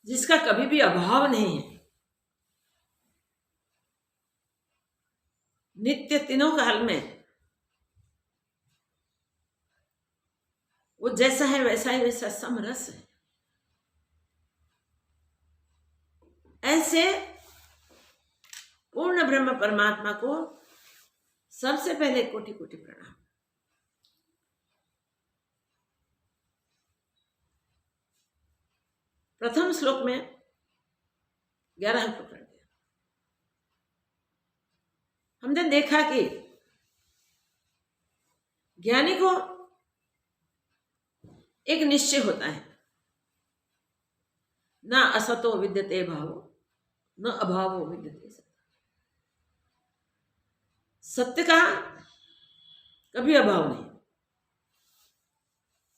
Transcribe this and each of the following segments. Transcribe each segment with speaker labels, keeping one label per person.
Speaker 1: जिसका कभी भी अभाव नहीं है, नित्य तीनों काल में वो जैसा है वैसा ही वैसा समरस है। ऐसे पूर्ण ब्रह्म परमात्मा को सबसे पहले कोटि कोटि प्रणाम। प्रथम श्लोक में 11 पकड़ दिया। हमने देखा कि ज्ञानी को एक निश्चय होता है, न असतो विद्यते भावो न अभावो विद्यते सत्य। सत्य का कभी अभाव नहीं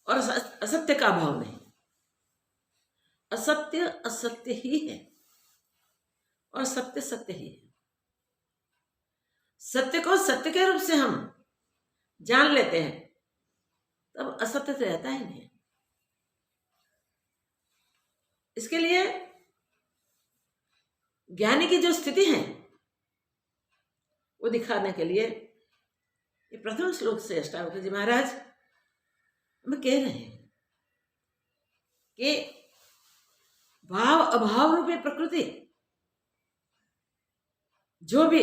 Speaker 1: और असत्य का अभाव नहीं। असत्य असत्य ही है और सत्य सत्य ही है। सत्य को सत्य के रूप से हम जान लेते हैं तब असत्य तो रहता ही नहीं। इसके लिए ज्ञानी की जो स्थिति है वो दिखाने के लिए ये प्रथम श्लोक से अष्टावक्र जी महाराज हमें कह रहे हैं कि भाव अभाव रूपी प्रकृति जो भी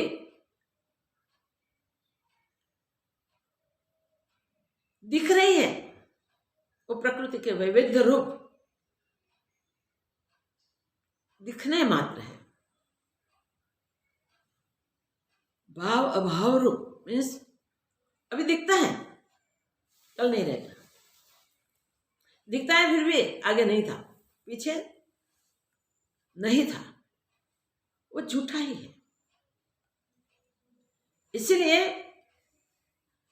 Speaker 1: दिख रही है वो प्रकृति के वैविध्य रूप दिखने मात्र है। भाव अभाव रूप मीन्स अभी दिखता है, कल नहीं रहेगा। दिखता है फिर भी आगे नहीं था, पीछे नहीं था, वो झूठा ही है। इसीलिए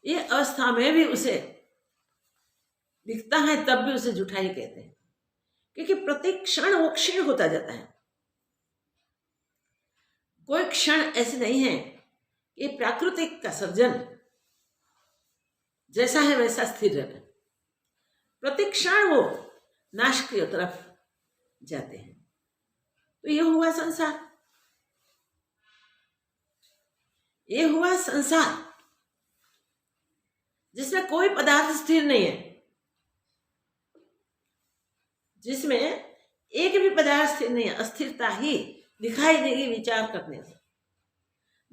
Speaker 1: ये अवस्था में भी उसे दिखता है तब भी उसे झूठा ही कहते हैं, क्योंकि प्रति क्षण वो क्षीण होता जाता है। कोई क्षण ऐसे नहीं है कि प्राकृतिक का सर्जन जैसा है वैसा स्थिर रहे। प्रति क्षण वो नाश की तरफ जाते हैं। तो ये हुआ संसार, ये हुआ संसार जिसमें कोई पदार्थ स्थिर नहीं है, जिसमें एक भी पदार्थ स्थिर नहीं है। अस्थिरता ही दिखाई देगी विचार करने से।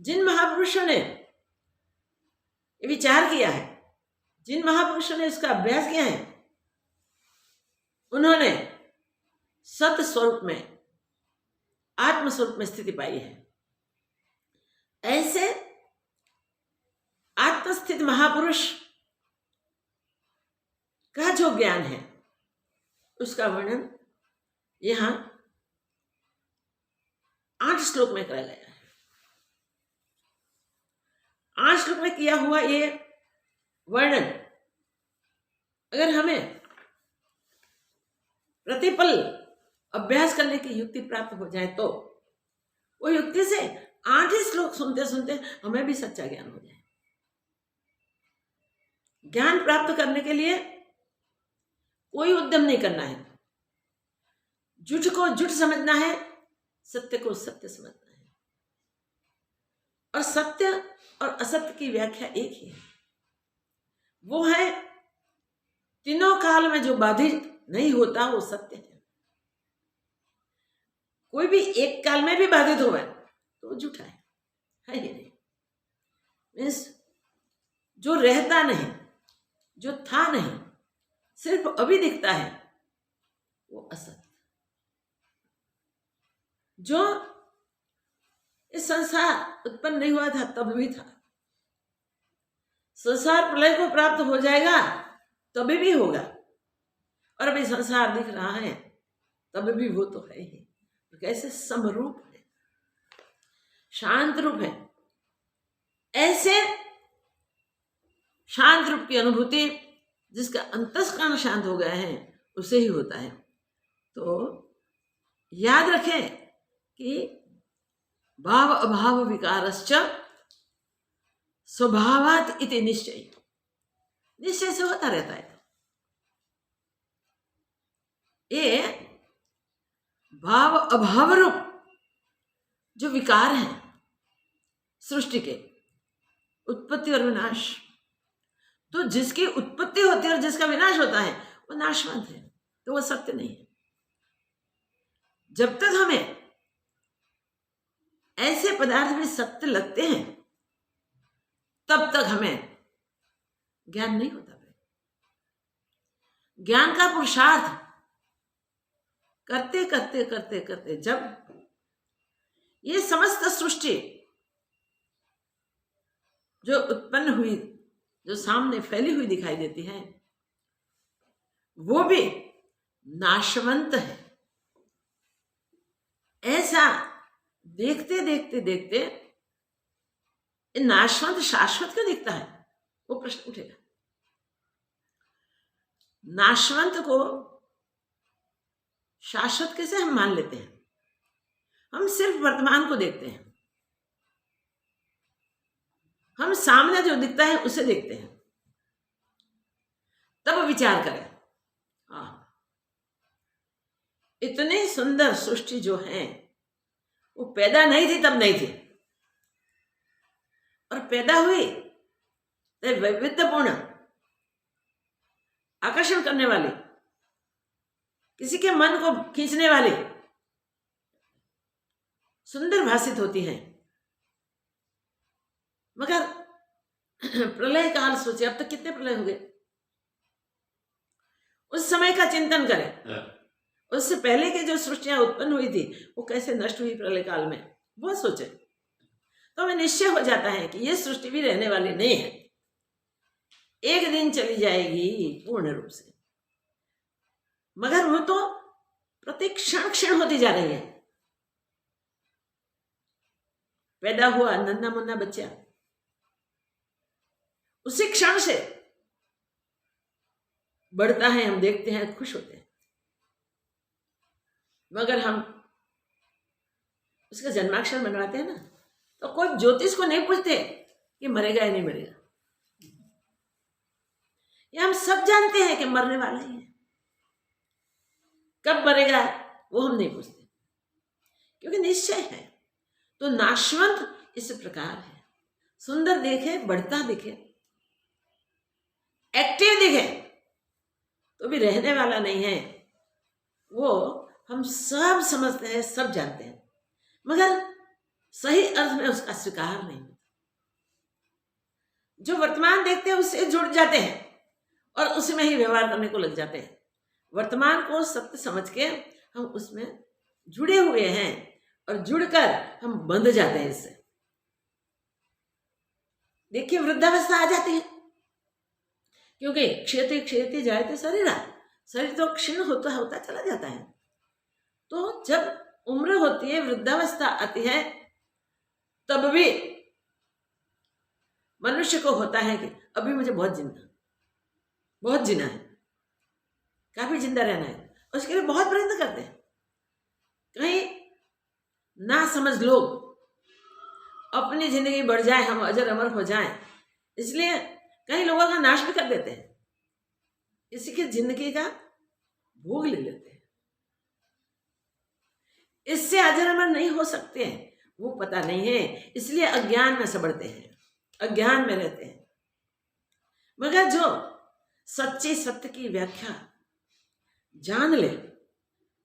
Speaker 1: जिन महापुरुषों ने ये विचार किया है, जिन महापुरुषों ने इसका अभ्यास किया है, उन्होंने सत स्वरूप में आत्म स्वरूप में स्थिति पाई है। ऐसे आत्मस्थित महापुरुष का जो ज्ञान है उसका वर्णन यहां 8 श्लोक में करा गया है। 8 श्लोक में किया हुआ ये वर्णन अगर हमें प्रतिपल अभ्यास करने की युक्ति प्राप्त हो जाए तो वो युक्ति से 8 ही श्लोक सुनते सुनते हमें भी सच्चा ज्ञान हो जाए। ज्ञान प्राप्त करने के लिए कोई उद्यम नहीं करना है। झूठ को झूठ समझना है, सत्य को सत्य समझना है। और सत्य और असत्य की व्याख्या एक ही है, वो है तीनों काल में जो बाधित नहीं होता वो सत्य है। कोई भी एक काल में भी बाधित हुआ तो वो झूठा है ही नहीं। मीन्स जो रहता नहीं, जो था नहीं, सिर्फ अभी दिखता है वो असत्य। जो इस संसार उत्पन्न नहीं हुआ था तब भी था, संसार प्रलय को प्राप्त हो जाएगा तभी भी होगा, और अभी संसार दिख रहा है तभी भी वो तो है ही। कैसे समरूप है, शांत रूप है। ऐसे शांत रूप की अनुभूति जिसका अंतस्करण शांत हो गया है उसे ही होता है। तो याद रखें कि भाव अभाव विकारश्च स्वभावात् इति निश्चय, निश्चय से होता रहता है। ये भाव अभाव रूप जो विकार हैं सृष्टि के, उत्पत्ति और विनाश, तो जिसकी उत्पत्ति होती है और जिसका विनाश होता है वो नाशवंत है, तो वो सत्य नहीं है। जब तक हमें ऐसे पदार्थ भी सत्य लगते हैं तब तक हमें ज्ञान नहीं होता। ज्ञान का पुरुषार्थ करते करते करते करते जब ये समस्त सृष्टि जो उत्पन्न हुई, जो सामने फैली हुई दिखाई देती है, वो भी नाशवंत है, ऐसा देखते देखते देखते नाशवंत शाश्वत क्यों दिखता है, वो प्रश्न उठेगा। नाशवंत को शाश्वत कैसे हम मान लेते हैं? हम सिर्फ वर्तमान को देखते हैं, हम सामने जो दिखता है उसे देखते हैं, तब विचार करें। इतनी सुंदर सृष्टि जो है वो पैदा नहीं थी तब नहीं थी, और पैदा हुई तो वैविध्यपूर्ण, आकर्षण करने वाली, किसी के मन को खींचने वाली, सुंदर भाषित होती है। मगर प्रलय काल सोचे, अब तक कितने प्रलय हो गए, उस समय का चिंतन करें। उससे पहले के जो सृष्टियां उत्पन्न हुई थी वो कैसे नष्ट हुई प्रलय काल में, वो सोचे, तो हमें निश्चय हो जाता है कि ये सृष्टि भी रहने वाली नहीं है, एक दिन चली जाएगी पूर्ण रूप से। मगर वो तो प्रति क्षण क्षण होती जा रही है। पैदा हुआ नन्ना मुन्ना बच्चा, उसी क्षण से बढ़ता है, हम देखते हैं, खुश होते हैं। मगर हम उसका जन्माक्षर बनवाते हैं ना, तो कोई ज्योतिष को नहीं पूछते कि मरेगा या नहीं मरेगा। ये हम सब जानते हैं कि मरने वाला ही है, कब मरेगा वो हम नहीं पूछते, क्योंकि निश्चय है। तो नाशवंत इस प्रकार है, सुंदर दिखे, बढ़ता दिखे, एक्टिव दिखे, तो भी रहने वाला नहीं है। वो हम सब समझते हैं, सब जानते हैं, मगर सही अर्थ में उसका स्वीकार नहीं होता। जो वर्तमान देखते हैं उससे जुड़ जाते हैं और उसमें ही व्यवहार करने को लग जाते हैं। वर्तमान को सत्य समझ के हम उसमें जुड़े हुए हैं और जुड़कर हम बंध जाते हैं इससे। देखिए वृद्धावस्था आ जाती है, क्योंकि क्षेत्र क्षेत्र जायते शरीर, शरीर तो क्षीण होता होता चला जाता है। तो जब उम्र होती है, वृद्धावस्था आती है, तब भी मनुष्य को होता है कि अभी मुझे बहुत जीना है, काफी जिंदा रहना है, उसके लिए बहुत प्रयत्न करते हैं। कहीं ना समझ लोग अपनी जिंदगी बढ़ जाए, हम अजर अमर हो जाएं, इसलिए कई लोगों का नाश भी कर देते हैं, किसी की जिंदगी का भोग ले लेते हैं। इससे अजर अमर नहीं हो सकते हैं, वो पता नहीं है, इसलिए अज्ञान में सबड़ते हैं, अज्ञान में रहते हैं। मगर जो सच्चे सत्य की व्याख्या जान ले,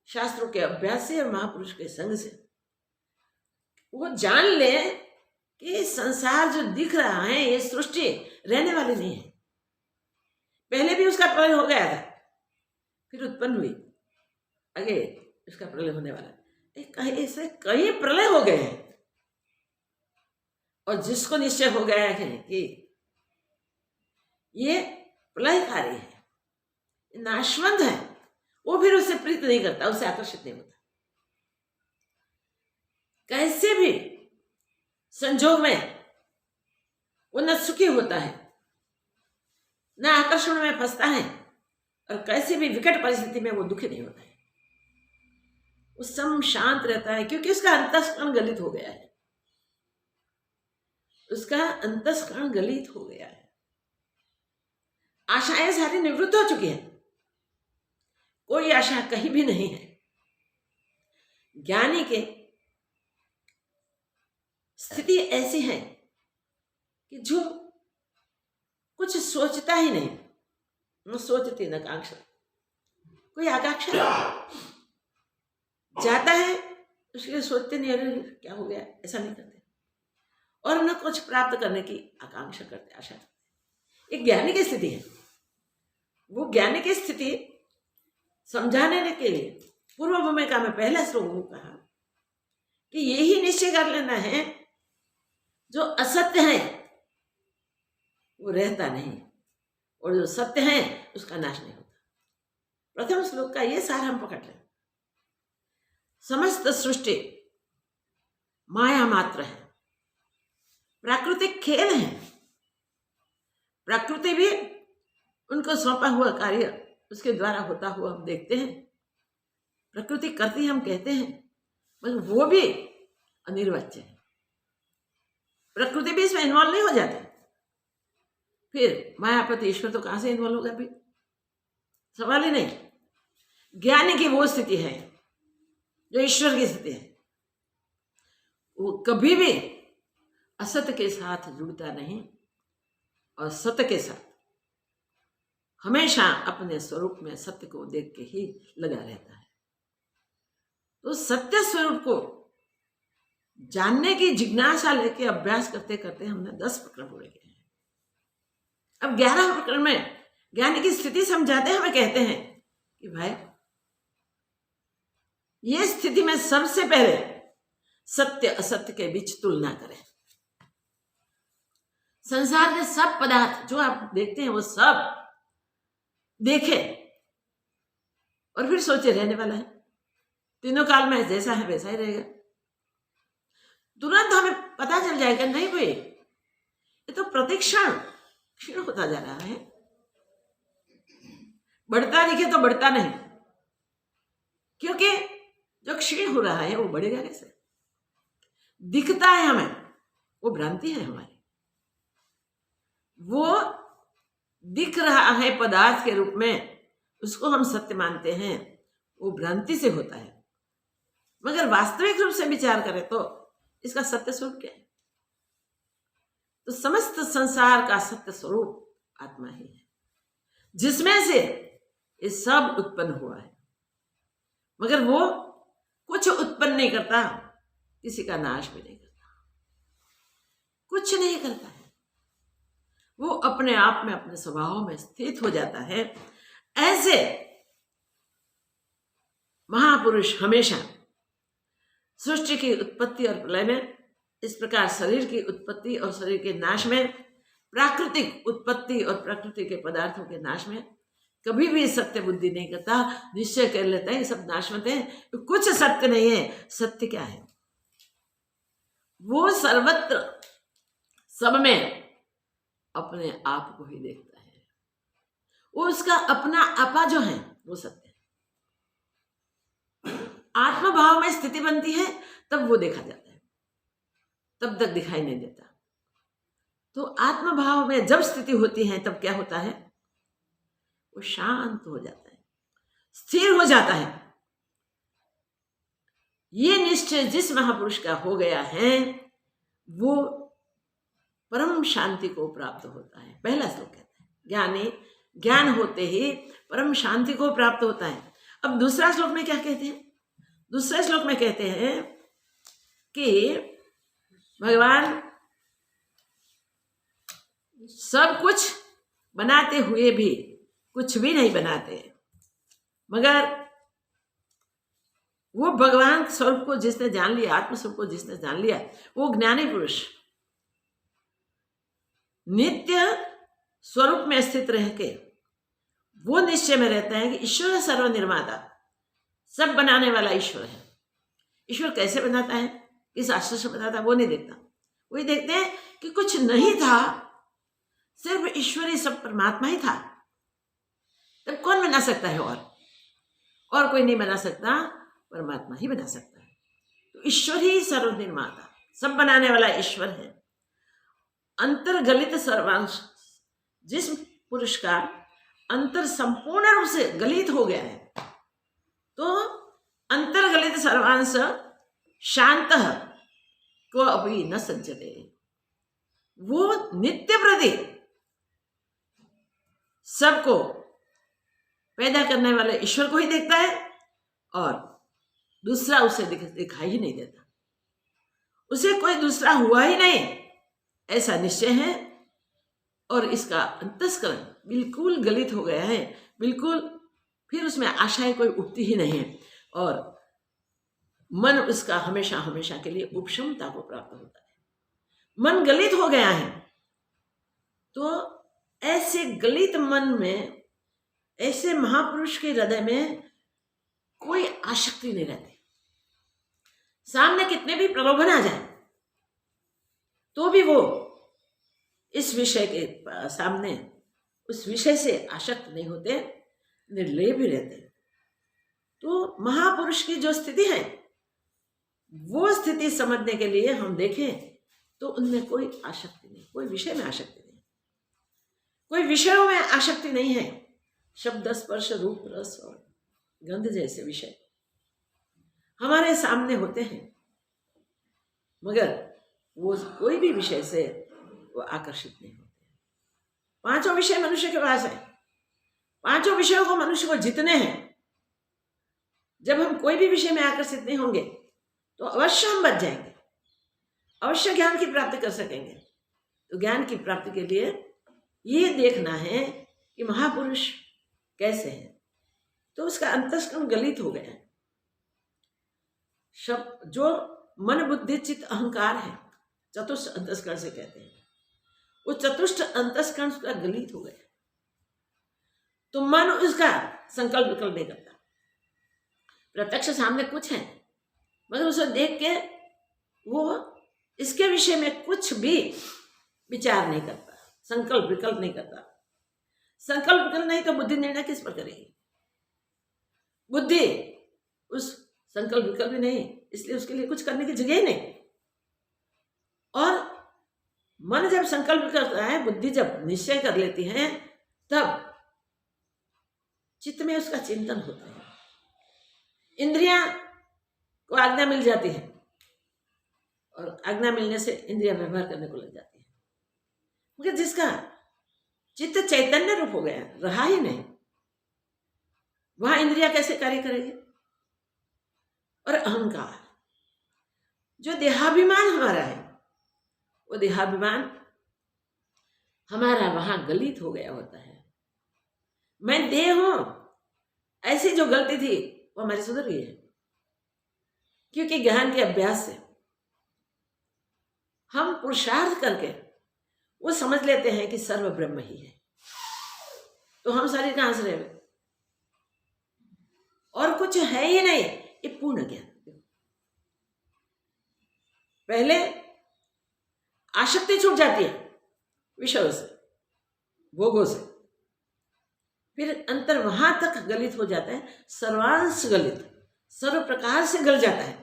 Speaker 1: शास्त्रों के अभ्यास से और महापुरुष के संग से, वो जान ले कि संसार जो दिख रहा है, ये सृष्टि रहने वाली नहीं है। पहले भी उसका प्रलय हो गया था, फिर उत्पन्न हुई, आगे उसका प्रलय होने वाला। ऐसे कई प्रलय हो गए हैं, और जिसको निश्चय हो गया है कि ये प्रलयकारी है, नाशवंत है, वो फिर उससे प्रीत नहीं करता, उससे आकर्षित नहीं होता। कैसे भी संजोग में वो न सुखी होता है, न आकर्षण में फंसता है, और कैसे भी विकट परिस्थिति में वो दुखी नहीं होता है, वो सम शांत रहता है, क्योंकि उसका अंतस्करण गलित हो गया है, उसका अंतस्करण गलित हो गया है। आशाएं सारी निवृत्त हो चुकी हैं, कोई आशा कहीं भी नहीं है। ज्ञानी के स्थिति ऐसी है कि जो कुछ सोचता ही नहीं, न सोचती न आकांक्षा, कोई आकांक्षा जाता है उसके लिए सोचते नहीं अरे क्या हो गया, ऐसा नहीं करते, और न कुछ प्राप्त करने की आकांक्षा करते, आशा करते। एक ज्ञानी की स्थिति है। वो ज्ञानी की स्थिति समझाने के लिए पूर्व भूमिका में पहला श्लोक में कहा कि यही निश्चय कर लेना है जो असत्य है वो रहता नहीं, और जो सत्य है उसका नाश नहीं होता। प्रथम श्लोक का ये सार हम पकड़ लें। समस्त सृष्टि माया मात्र है, प्राकृतिक खेल है। प्रकृति भी उनको सौंपा हुआ कार्य उसके द्वारा होता हुआ हम देखते हैं। प्रकृति करती हम कहते हैं, मगर वो भी अनिर्वाच्य है। प्रकृति भी इसमें इन्वॉल्व नहीं हो जाती। फिर मायापति ईश्वर तो कहां से इन्वॉल्व होगा? भी सवाल ही नहीं। ज्ञानी की वो स्थिति है जो ईश्वर की स्थिति है। वो कभी भी असत्य के साथ जुड़ता नहीं और सत्य के साथ हमेशा अपने स्वरूप में सत्य को देख के ही लगा रहता है। तो सत्य स्वरूप को जानने की जिज्ञासा लेके अभ्यास करते करते हमने 10 प्रकरण पूरे किए हैं। अब 11 प्रकरण में ज्ञानी की स्थिति समझाते हमें कहते हैं कि भाई ये स्थिति में सबसे पहले सत्य असत्य के बीच तुलना करें। संसार के सब पदार्थ जो आप देखते हैं वो सब देखे और फिर सोचे रहने वाला है, तीनों काल में जैसा है वैसा ही रहेगा। तुरंत हमें पता चल जाएगा नहीं भाई ये तो प्रतिक्षण क्षीण होता जा रहा है। बढ़ता दिखे तो बढ़ता नहीं, क्योंकि जो क्षीण हो रहा है वो बढ़ेगा कैसे? दिखता है हमें, वो भ्रांति है हमारी। वो दिख रहा है पदार्थ के रूप में, उसको हम सत्य मानते हैं, वो भ्रांति से होता है। मगर वास्तविक रूप से विचार करें तो इसका सत्य स्वरूप क्या है? तो समस्त संसार का सत्य स्वरूप आत्मा ही है, जिसमें से ये सब उत्पन्न हुआ है। मगर वो कुछ उत्पन्न नहीं करता, किसी का नाश भी नहीं करता, कुछ नहीं करता है। वो अपने आप में अपने स्वभाव में स्थित हो जाता है। ऐसे महापुरुष हमेशा सृष्टि की उत्पत्ति और प्रलय में, इस प्रकार शरीर की उत्पत्ति और शरीर के नाश में, प्राकृतिक उत्पत्ति और प्रकृति के पदार्थों के नाश में कभी भी सत्य बुद्धि नहीं करता। निश्चय कर लेता है सब नाशवंत है, कुछ सत्य नहीं है। सत्य क्या है? वो सर्वत्र सब में अपने आप को ही देखता है। वो उसका अपना आपा जो है वो सत्य है। आत्मभाव में स्थिति बनती है तब वो देखा जाता है, तब तक दिखाई नहीं देता। तो आत्मभाव में जब स्थिति होती है तब क्या होता है? वो शांत हो जाता है, स्थिर हो जाता है। ये निश्चय जिस महापुरुष का हो गया है वो परम शांति को प्राप्त होता है। पहला श्लोक कहता है ज्ञानी ज्ञान होते ही परम शांति को प्राप्त होता है। अब दूसरा श्लोक में क्या कहते हैं? दूसरे श्लोक में कहते हैं कि भगवान सब कुछ बनाते हुए भी कुछ भी नहीं बनाते, मगर वो भगवान स्वरूप को जिसने जान लिया, आत्म स्वरूप को जिसने जान लिया, वो ज्ञानी पुरुष नित्य स्वरूप में स्थित रह के वो निश्चय में रहता है कि ईश्वर सर्वनिर्माता, सब बनाने वाला ईश्वर है। ईश्वर कैसे बनाता है, किस आश्रय से बनाता है, वो नहीं देखता। वही देखते हैं कि कुछ नहीं था, सिर्फ ईश्वर ही सब परमात्मा ही था। तब कौन बना सकता है? और कोई नहीं बना सकता, परमात्मा ही बना सकता है। तो ईश्वर ही सर्वनिर्माता, सब बनाने वाला ईश्वर है। अंतर्गलित सर्वांश, जिस पुरुष का अंतर संपूर्ण रूप से गलित हो गया है, तो अंतर्गलित सर्वांश शांत को अभी न सज्जते। वो नित्य प्रति सबको पैदा करने वाले ईश्वर को ही देखता है और दूसरा उसे दिखाई ही नहीं देता, उसे कोई दूसरा हुआ ही नहीं ऐसा निश्चय है। और इसका अंतस्करण बिल्कुल गलित हो गया है, बिल्कुल फिर उसमें आशाएं कोई उठती ही नहीं है और मन उसका हमेशा हमेशा के लिए उपशमता को प्राप्त होता है। मन गलित हो गया है तो ऐसे गलित मन में, ऐसे महापुरुष के हृदय में कोई आसक्ति नहीं रहती। सामने कितने भी प्रलोभन आ जाए तो भी वो इस विषय के सामने उस विषय से आसक्त नहीं होते, निर्लय भी रहते। तो महापुरुष की जो स्थिति है वो स्थिति समझने के लिए हम देखें तो उनमें कोई आसक्ति नहीं, कोई विषय में आसक्ति नहीं, कोई विषयों में आसक्ति नहीं है। शब्द, स्पर्श, रूप, रस और गंध जैसे विषय हमारे सामने होते हैं, मगर वो कोई भी विषय से वो आकर्षित नहीं होते। पांचों विषय मनुष्य के पास है, पांचों विषयों को मनुष्य को जीतने हैं। जब हम कोई भी विषय में आकर्षित नहीं होंगे तो अवश्य हम बच जाएंगे, अवश्य ज्ञान की प्राप्ति कर सकेंगे। तो ज्ञान की प्राप्ति के लिए ये देखना है कि महापुरुष कैसे हैं। तो उसका अंतस्करण गलित हो गया है। जो मन, बुद्धि, चित्त, अहंकार है, चतुष्ट अंतस्करण से कहते हैं, वो चतुष्ट अंतस्करण उसका गलित हो गया। तो मन उसका संकल्प विकल्प नहीं करता। प्रत्यक्ष सामने कुछ है मगर उसे देख के वो इसके विषय में कुछ भी विचार नहीं करता, संकल्प विकल्प नहीं करता। संकल्प विकल्प नहीं तो बुद्धि निर्णय किस पर करेगी? बुद्धि उस संकल्प विकल्प भी नहीं, इसलिए उसके लिए कुछ करने की जगह ही नहीं। और मन जब संकल्प करता है, बुद्धि जब निश्चय कर लेती है, तब चित्त में उसका चिंतन होता है। इंद्रियां को आज्ञा मिल जाती है और आज्ञा मिलने से इंद्रियां व्यवहार करने को लग जाती है। मगर जिसका चित्त चैतन्य रूप हो गया, रहा ही नहीं, वहां इंद्रियां कैसे कार्य करेगी? और अहंकार, जो देहाभिमान हमारा है, वो देहाभिमान हमारा वहां गलित हो गया होता है। मैं देह हूं, ऐसी जो गलती थी वो हमारी सुधर गई है, क्योंकि ज्ञान के अभ्यास से हम पुरुषार्थ करके वो समझ लेते हैं कि सर्व ब्रह्म ही है। तो हम शरीर कहां से रहे और कुछ है ही नहीं, ये पूर्ण ज्ञान। पहले आसक्ति छूट जाती है विषयों से, भोगों से, फिर अंतर वहां तक गलित हो जाता है, सर्वांश गलित, सर्व प्रकार से गल जाता है,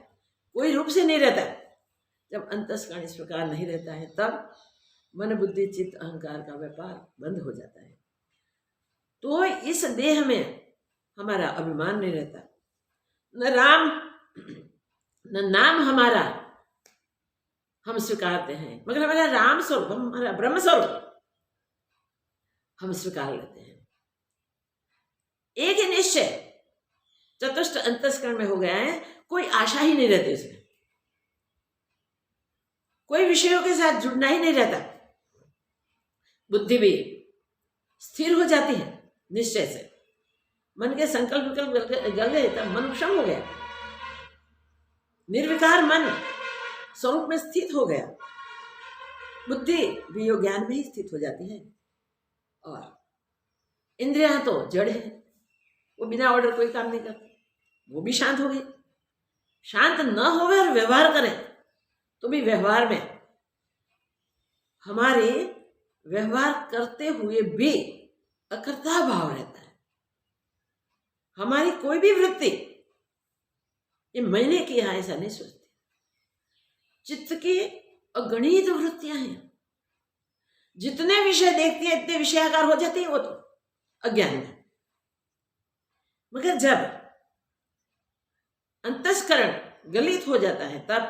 Speaker 1: कोई रूप से नहीं रहता। जब अंतस्करण इस प्रकार नहीं रहता है तब मन, बुद्धि, चित्त, अहंकार का व्यापार बंद हो जाता है। तो इस देह में हमारा अभिमान नहीं रहता, न राम न नाम हमारा हम स्वीकारते हैं, मगर हमारा राम स्वरूप, हमारा ब्रह्म स्वरूप हम स्वीकार लेते हैं। एक ही निश्चय चतुष्ट अंतस्करण में हो गया है, कोई आशा ही नहीं रहती उसमें, कोई विषयों के साथ जुड़ना ही नहीं रहता। बुद्धि भी स्थिर हो जाती है निश्चय से। मन के संकल्प विकल्प गल गए तब मन उपशम हो गया, निर्विकार मन स्वरूप में स्थित हो गया। बुद्धि भी योग ज्ञान में ही स्थित हो जाती है और इंद्रियां तो जड़ है, वो बिना ऑर्डर कोई काम नहीं करती, वो भी शांत हो गई। शांत न होवे और व्यवहार करें तो भी व्यवहार में हमारे व्यवहार करते हुए भी अकर्ता भाव रहता है। हमारी कोई भी वृत्ति ये मैंने किया ऐसा नहीं सोचती। चित्त की अगणित वृत्तियां हैं, जितने विषय देखती है इतने विषयाकार हो जाती है वो तो अज्ञान में। मगर जब अंतस्करण गलित हो जाता है, तब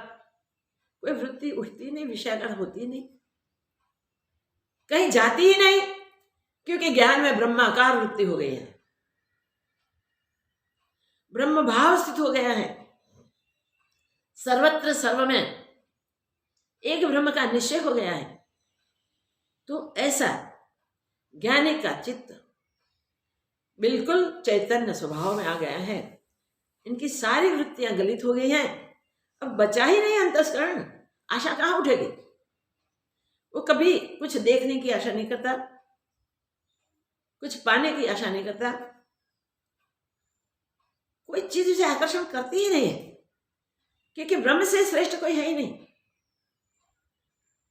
Speaker 1: कोई वृत्ति उठती नहीं, विषयाकार होती नहीं, कहीं जाती ही नहीं, क्योंकि ज्ञान में ब्रह्माकार वृत्ति हो गई है, ब्रह्म भाव स्थित हो गया है। सर्वत्र सर्व में एक ब्रह्म का निश्चय हो गया है। तो ऐसा ज्ञानी का चित्त बिल्कुल चैतन्य स्वभाव में आ गया है। इनकी सारी वृत्तियां गलित हो गई हैं। अब बचा ही नहीं अंतस्करण, आशा कहाँ उठेगी? वो कभी कुछ देखने की आशा नहीं करता, कुछ पाने की आशा नहीं करता, कोई चीज उसे आकर्षण करती ही नहीं है, क्योंकि ब्रह्म से श्रेष्ठ कोई है ही नहीं।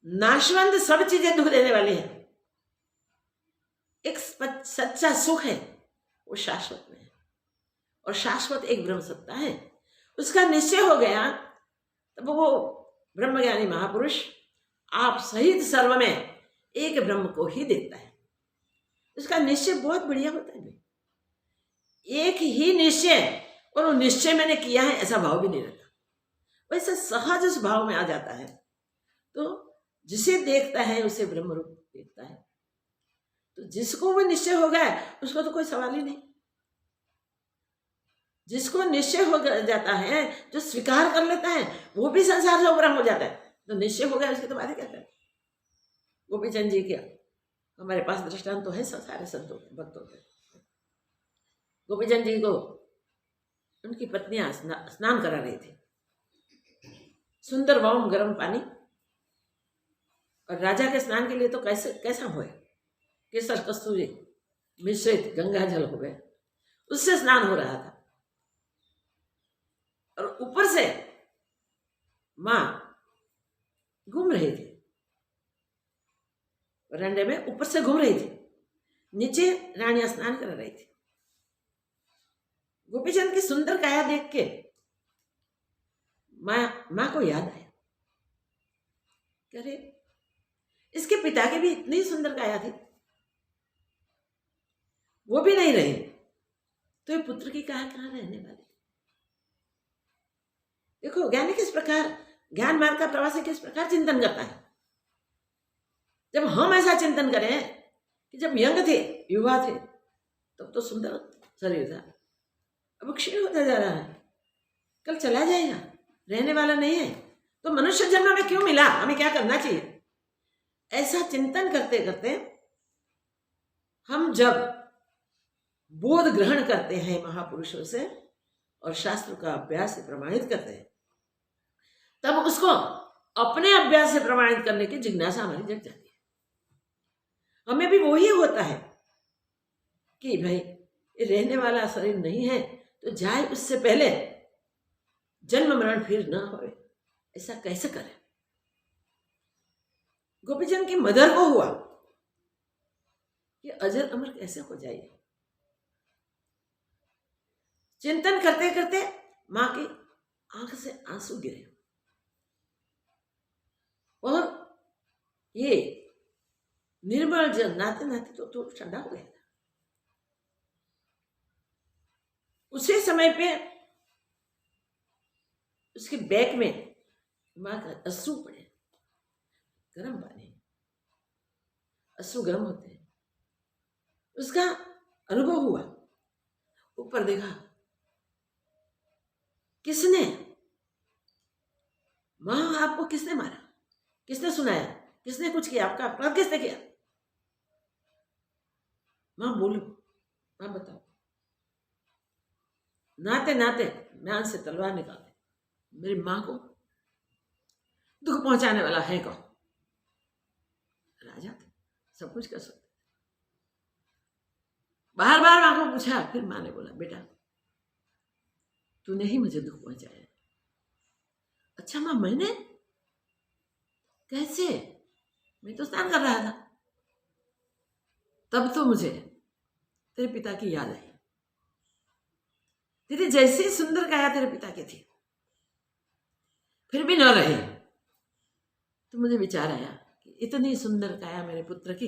Speaker 1: नाशवंत सब चीजें दुख देने वाली है, एक सच्चा सुख है वो शाश्वत में है, और शाश्वत एक ब्रह्म सत्ता है। उसका निश्चय हो गया तब वो ब्रह्मज्ञानी महापुरुष आप सहित सर्व में एक ब्रह्म को ही देखता है। उसका निश्चय बहुत बढ़िया होता है, एक ही निश्चय, और वो निश्चय मैंने किया है ऐसा भाव भी नहीं रहता, वैसे सहज उस भाव में आ जाता है। तो जिसे देखता है उसे ब्रह्म रूप देखता है। तो जिसको वो निश्चय हो गया उसको तो कोई सवाल ही नहीं। जिसको निश्चय हो जाता है, जो स्वीकार कर लेता है, वो भी संसार से ब्रह्म हो जाता है। तो निश्चय हो गया उसकी तो बात ही क्या है। गोपी चंद जी क्या हमारे पास दृष्टांत तो है सारे संतों भक्तों के। गोपी चंद जी को उनकी पत्नियां स्नान करा रही थी, सुंदर वाम गर्म पानी, और राजा के स्नान के लिए तो कैसा हुए, केसर कस्तूरी मिश्रित गंगा जल हो गए, उससे स्नान हो रहा था। और ऊपर से मां घूम रही थी वरांडे में, ऊपर से घूम रही थी, नीचे रानियां स्नान कर रही थी। गोपीचंद की सुंदर काया देख के मां को याद आया, अरे इसके पिता की भी इतनी सुंदर काया थी, वो भी नहीं रही, तो ये पुत्र की काया कहां रहने वाली। देखो ज्ञानी किस प्रकार, ज्ञान मार्ग का प्रवासी किस प्रकार चिंतन करता है। जब हम ऐसा चिंतन करें कि जब यंग थे, युवा थे, तब तो सुंदर शरीर था, अब क्षीण होता जा रहा है, कल चला जाएगा, रहने वाला नहीं है, तो मनुष्य जन्म में क्यों मिला, हमें क्या करना चाहिए। ऐसा चिंतन करते करते हम जब बोध ग्रहण करते हैं महापुरुषों से और शास्त्र का अभ्यास से प्रमाणित करते हैं, तब उसको अपने अभ्यास से प्रमाणित करने की जिज्ञासा हमारी जग जाती है। हमें भी वही होता है कि भाई ये रहने वाला शरीर नहीं है, तो जाए उससे पहले जन्म मरण फिर ना हो, ऐसा कैसे करें। गोपीचंद की मदर को हुआ कि अजर अमर कैसे हो जाए। चिंतन करते करते मां की आंख से आंसू गिरे, और ये निर्मल जल नाते नाते तो ठंडा हो गया था। उसी समय पे उसके बैक में मां का अश्रु पड़े, गर्म पानी, अश्रु गर्म होते हैं, उसका अनुभव हुआ। ऊपर देखा, किसने, मां आपको किसने मारा, किसने सुनाया, किसने कुछ किया, आपका अपराध किसने किया। मां बोलो, मां बताओ। नाते नाते म्यान से तलवार निकाले, मेरी मां को दुख पहुंचाने वाला है कौन। राजा थे, सब कुछ कर सकते, बार बार मां को पूछा, फिर मां ने बोला, बेटा तूने ही मुझे दुख पहुंचाया। अच्छा मां, मैंने कैसे, मैं तो स्नान कर रहा था। तब तो मुझे तेरे पिता की याद आई, तेरी जैसी सुंदर काया तेरे पिता की थी, फिर भी न रहे, तो मुझे विचार आया कि इतनी सुंदर काया मेरे पुत्र की,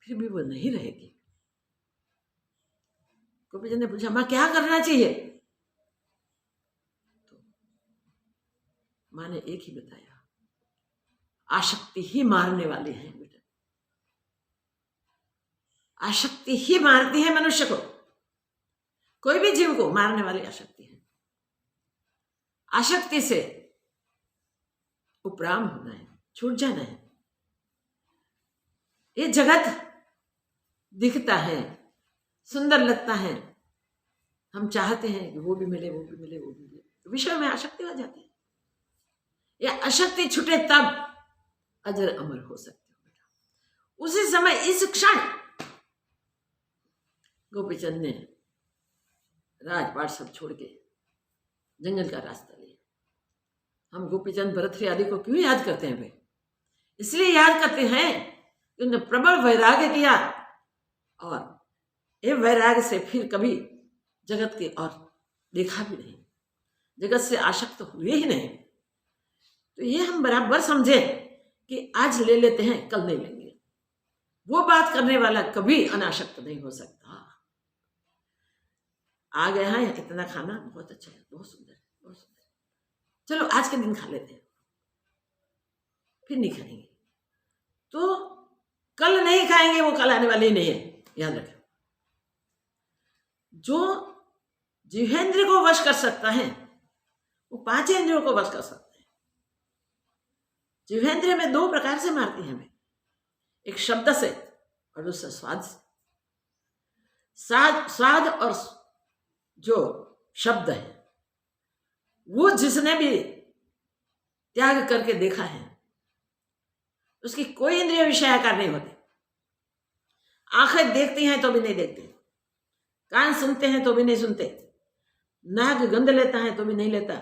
Speaker 1: फिर भी वो नहीं रहेगी। गोपीचंद ने पूछा, मां क्या करना चाहिए। माँ ने एक ही बताया, आसक्ति ही मारने वाली है बेटा, आसक्ति ही मारती है मनुष्य को, कोई भी जीव को मारने वाली आसक्ति है। आसक्ति से उपराम होना है, छूट जाना है। ये जगत दिखता है, सुंदर लगता है, हम चाहते हैं कि वो भी मिले, वो भी मिले, वो भी मिले, विषय में आसक्ति हो जाती है। यह आसक्ति छूटे तब अजर अमर हो सकते हो बेटा। उसी समय इस क्षण गोपीचंद ने राजपाट सब छोड़ के जंगल का रास्ता लिया। हम गोपीचंद भरतरी आदि को क्यों याद करते हैं भाई? इसलिए याद करते हैं कि उन्होंने प्रबल वैराग्य किया और ये वैराग्य से फिर कभी जगत की ओर देखा भी नहीं, जगत से आसक्त हुए ही नहीं। तो ये हम बराबर समझे कि आज ले लेते हैं, कल नहीं लेंगे। वो बात करने वाला कभी अनासक्त नहीं हो सकता। आ गया है इतना खाना, बहुत अच्छा है, बहुत सुंदर है, बहुत सुंदर, चलो आज के दिन खा लेते हैं, फिर नहीं खाएंगे। तो कल नहीं खाएंगे, वो कल आने वाली ही नहीं है, याद रखें। जो जिह्वेंद्र को वश कर सकता है वो पांच इंद्रियों को वश कर सकता है। जिह्वेंद्र में दो प्रकार से मारती है हमें, एक शब्द से और दूसरा स्वाद से। स्वाद और जो शब्द है वो जिसने भी त्याग करके देखा है उसकी कोई इंद्रिय विषयाकार नहीं होती। आंखें देखती हैं तो भी नहीं देखती, कान सुनते हैं तो भी नहीं सुनते, नाक गंध लेता है तो भी नहीं लेता,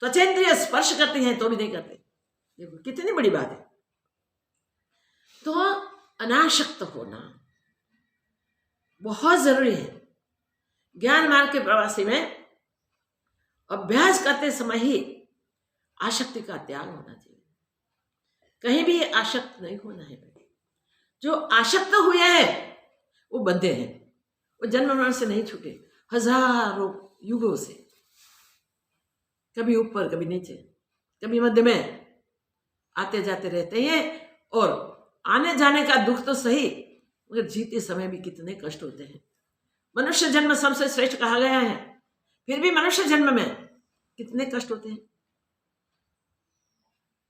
Speaker 1: त्वचेंद्रिय स्पर्श करती हैं तो भी नहीं करते। देखो कितनी बड़ी बात है। तो अनासक्त होना बहुत जरूरी है। ज्ञान मार्ग के प्रवासी में अभ्यास करते समय ही आसक्ति का त्याग होना चाहिए, कहीं भी आसक्त नहीं होना है। जो आसक्त हुए हैं वो बंधे हैं, वो जन्म मरण से नहीं छूटे, हजारों युगों से, कभी ऊपर कभी नीचे कभी मध्य में आते जाते रहते हैं। और आने जाने का दुख तो सही, मगर जीते समय भी कितने कष्ट होते हैं। मनुष्य जन्म सबसे श्रेष्ठ कहा गया है, फिर भी मनुष्य जन्म में कितने कष्ट होते हैं।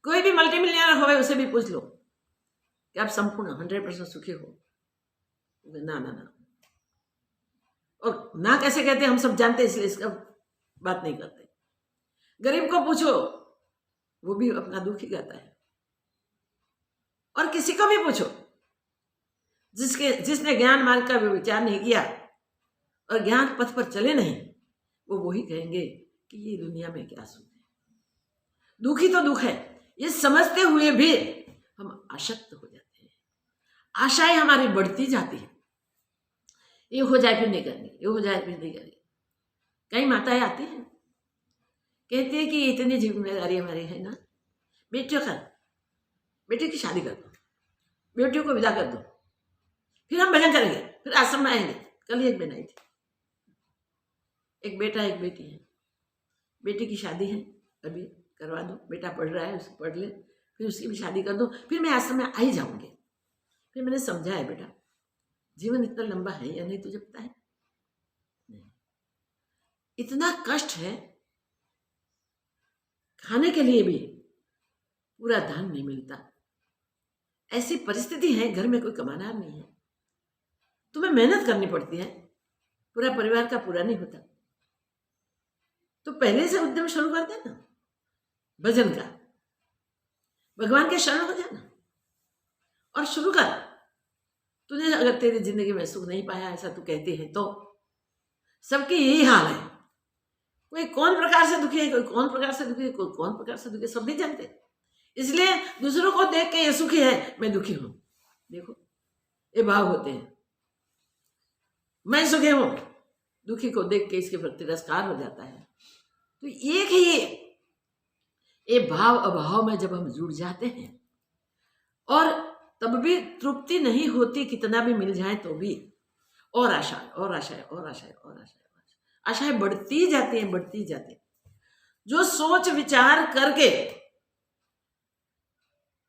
Speaker 1: कोई भी मल्टी मिलियनर हो उसे भी पूछ लो कि आप संपूर्ण 100% सुखी हो, ना ना ना। और ना कैसे कहते हम सब जानते हैं, इसलिए इसका बात नहीं करते। गरीब को पूछो वो भी अपना दुख ही कहता है। और किसी को भी पूछो जिसने ज्ञान मार्ग का विचार नहीं किया और ज्ञान पथ पर चले नहीं, वो वही कहेंगे कि ये दुनिया में क्या सुख है। दुखी तो दुख है, ये समझते हुए भी हम आसक्त हो जाते हैं। आशाएं हमारी बढ़ती जाती है, ये हो जाए फिर नहीं करनी, ये हो जाए फिर नहीं करनी। कई माताएं आती हैं, कहती है कि इतनी जिम्मेदारी हमारी है ना, बेटे की शादी कर दो, बेटियों को विदा कर दो, फिर हम भजन करेंगे, फिर आश्रम में आएंगे। कल ही एक बहन आई थी, एक बेटा एक बेटी है, बेटी की शादी है, अभी करवा दो, बेटा पढ़ रहा है उसको पढ़ ले, फिर उसकी भी शादी कर दो, फिर मैं आश्रम में आ ही जाऊंगी। फिर मैंने समझाया बेटा जीवन इतना लंबा है या नहीं तुझे पता है? नहीं, इतना कष्ट है, खाने के लिए भी पूरा दान नहीं मिलता, ऐसी परिस्थिति है, घर में कोई कमाना नहीं है, तुम्हें मेहनत करनी पड़ती है, पूरा परिवार का पूरा नहीं होता। तो पहले से उद्यम शुरू कर देना भजन का, भगवान के शरण हो जाना और शुरू कर। तुझे अगर तेरी जिंदगी में सुख नहीं पाया ऐसा तू कहती है तो सबकी यही हाल है। कोई कौन प्रकार से दुखी है, कोई कौन प्रकार से दुखी है, कोई कौन प्रकार से दुखी है, सब नहीं जानते। इसलिए दूसरों को देख के ये सुखी है, मैं दुखी हूं। देखो ये भाव होते हैं, मैं सुखी हूं, दुखी को देख के इसके प्रति तिरस्कार हो जाता है। तो एक ही ये भाव अभाव में जब हम जुड़ जाते हैं और तब भी तृप्ति नहीं होती, कितना भी मिल जाए तो भी और आशा और आशा और आशा और आशा, आशाएं बढ़ती जाती हैं, बढ़ती जाती हैं। जो सोच विचार करके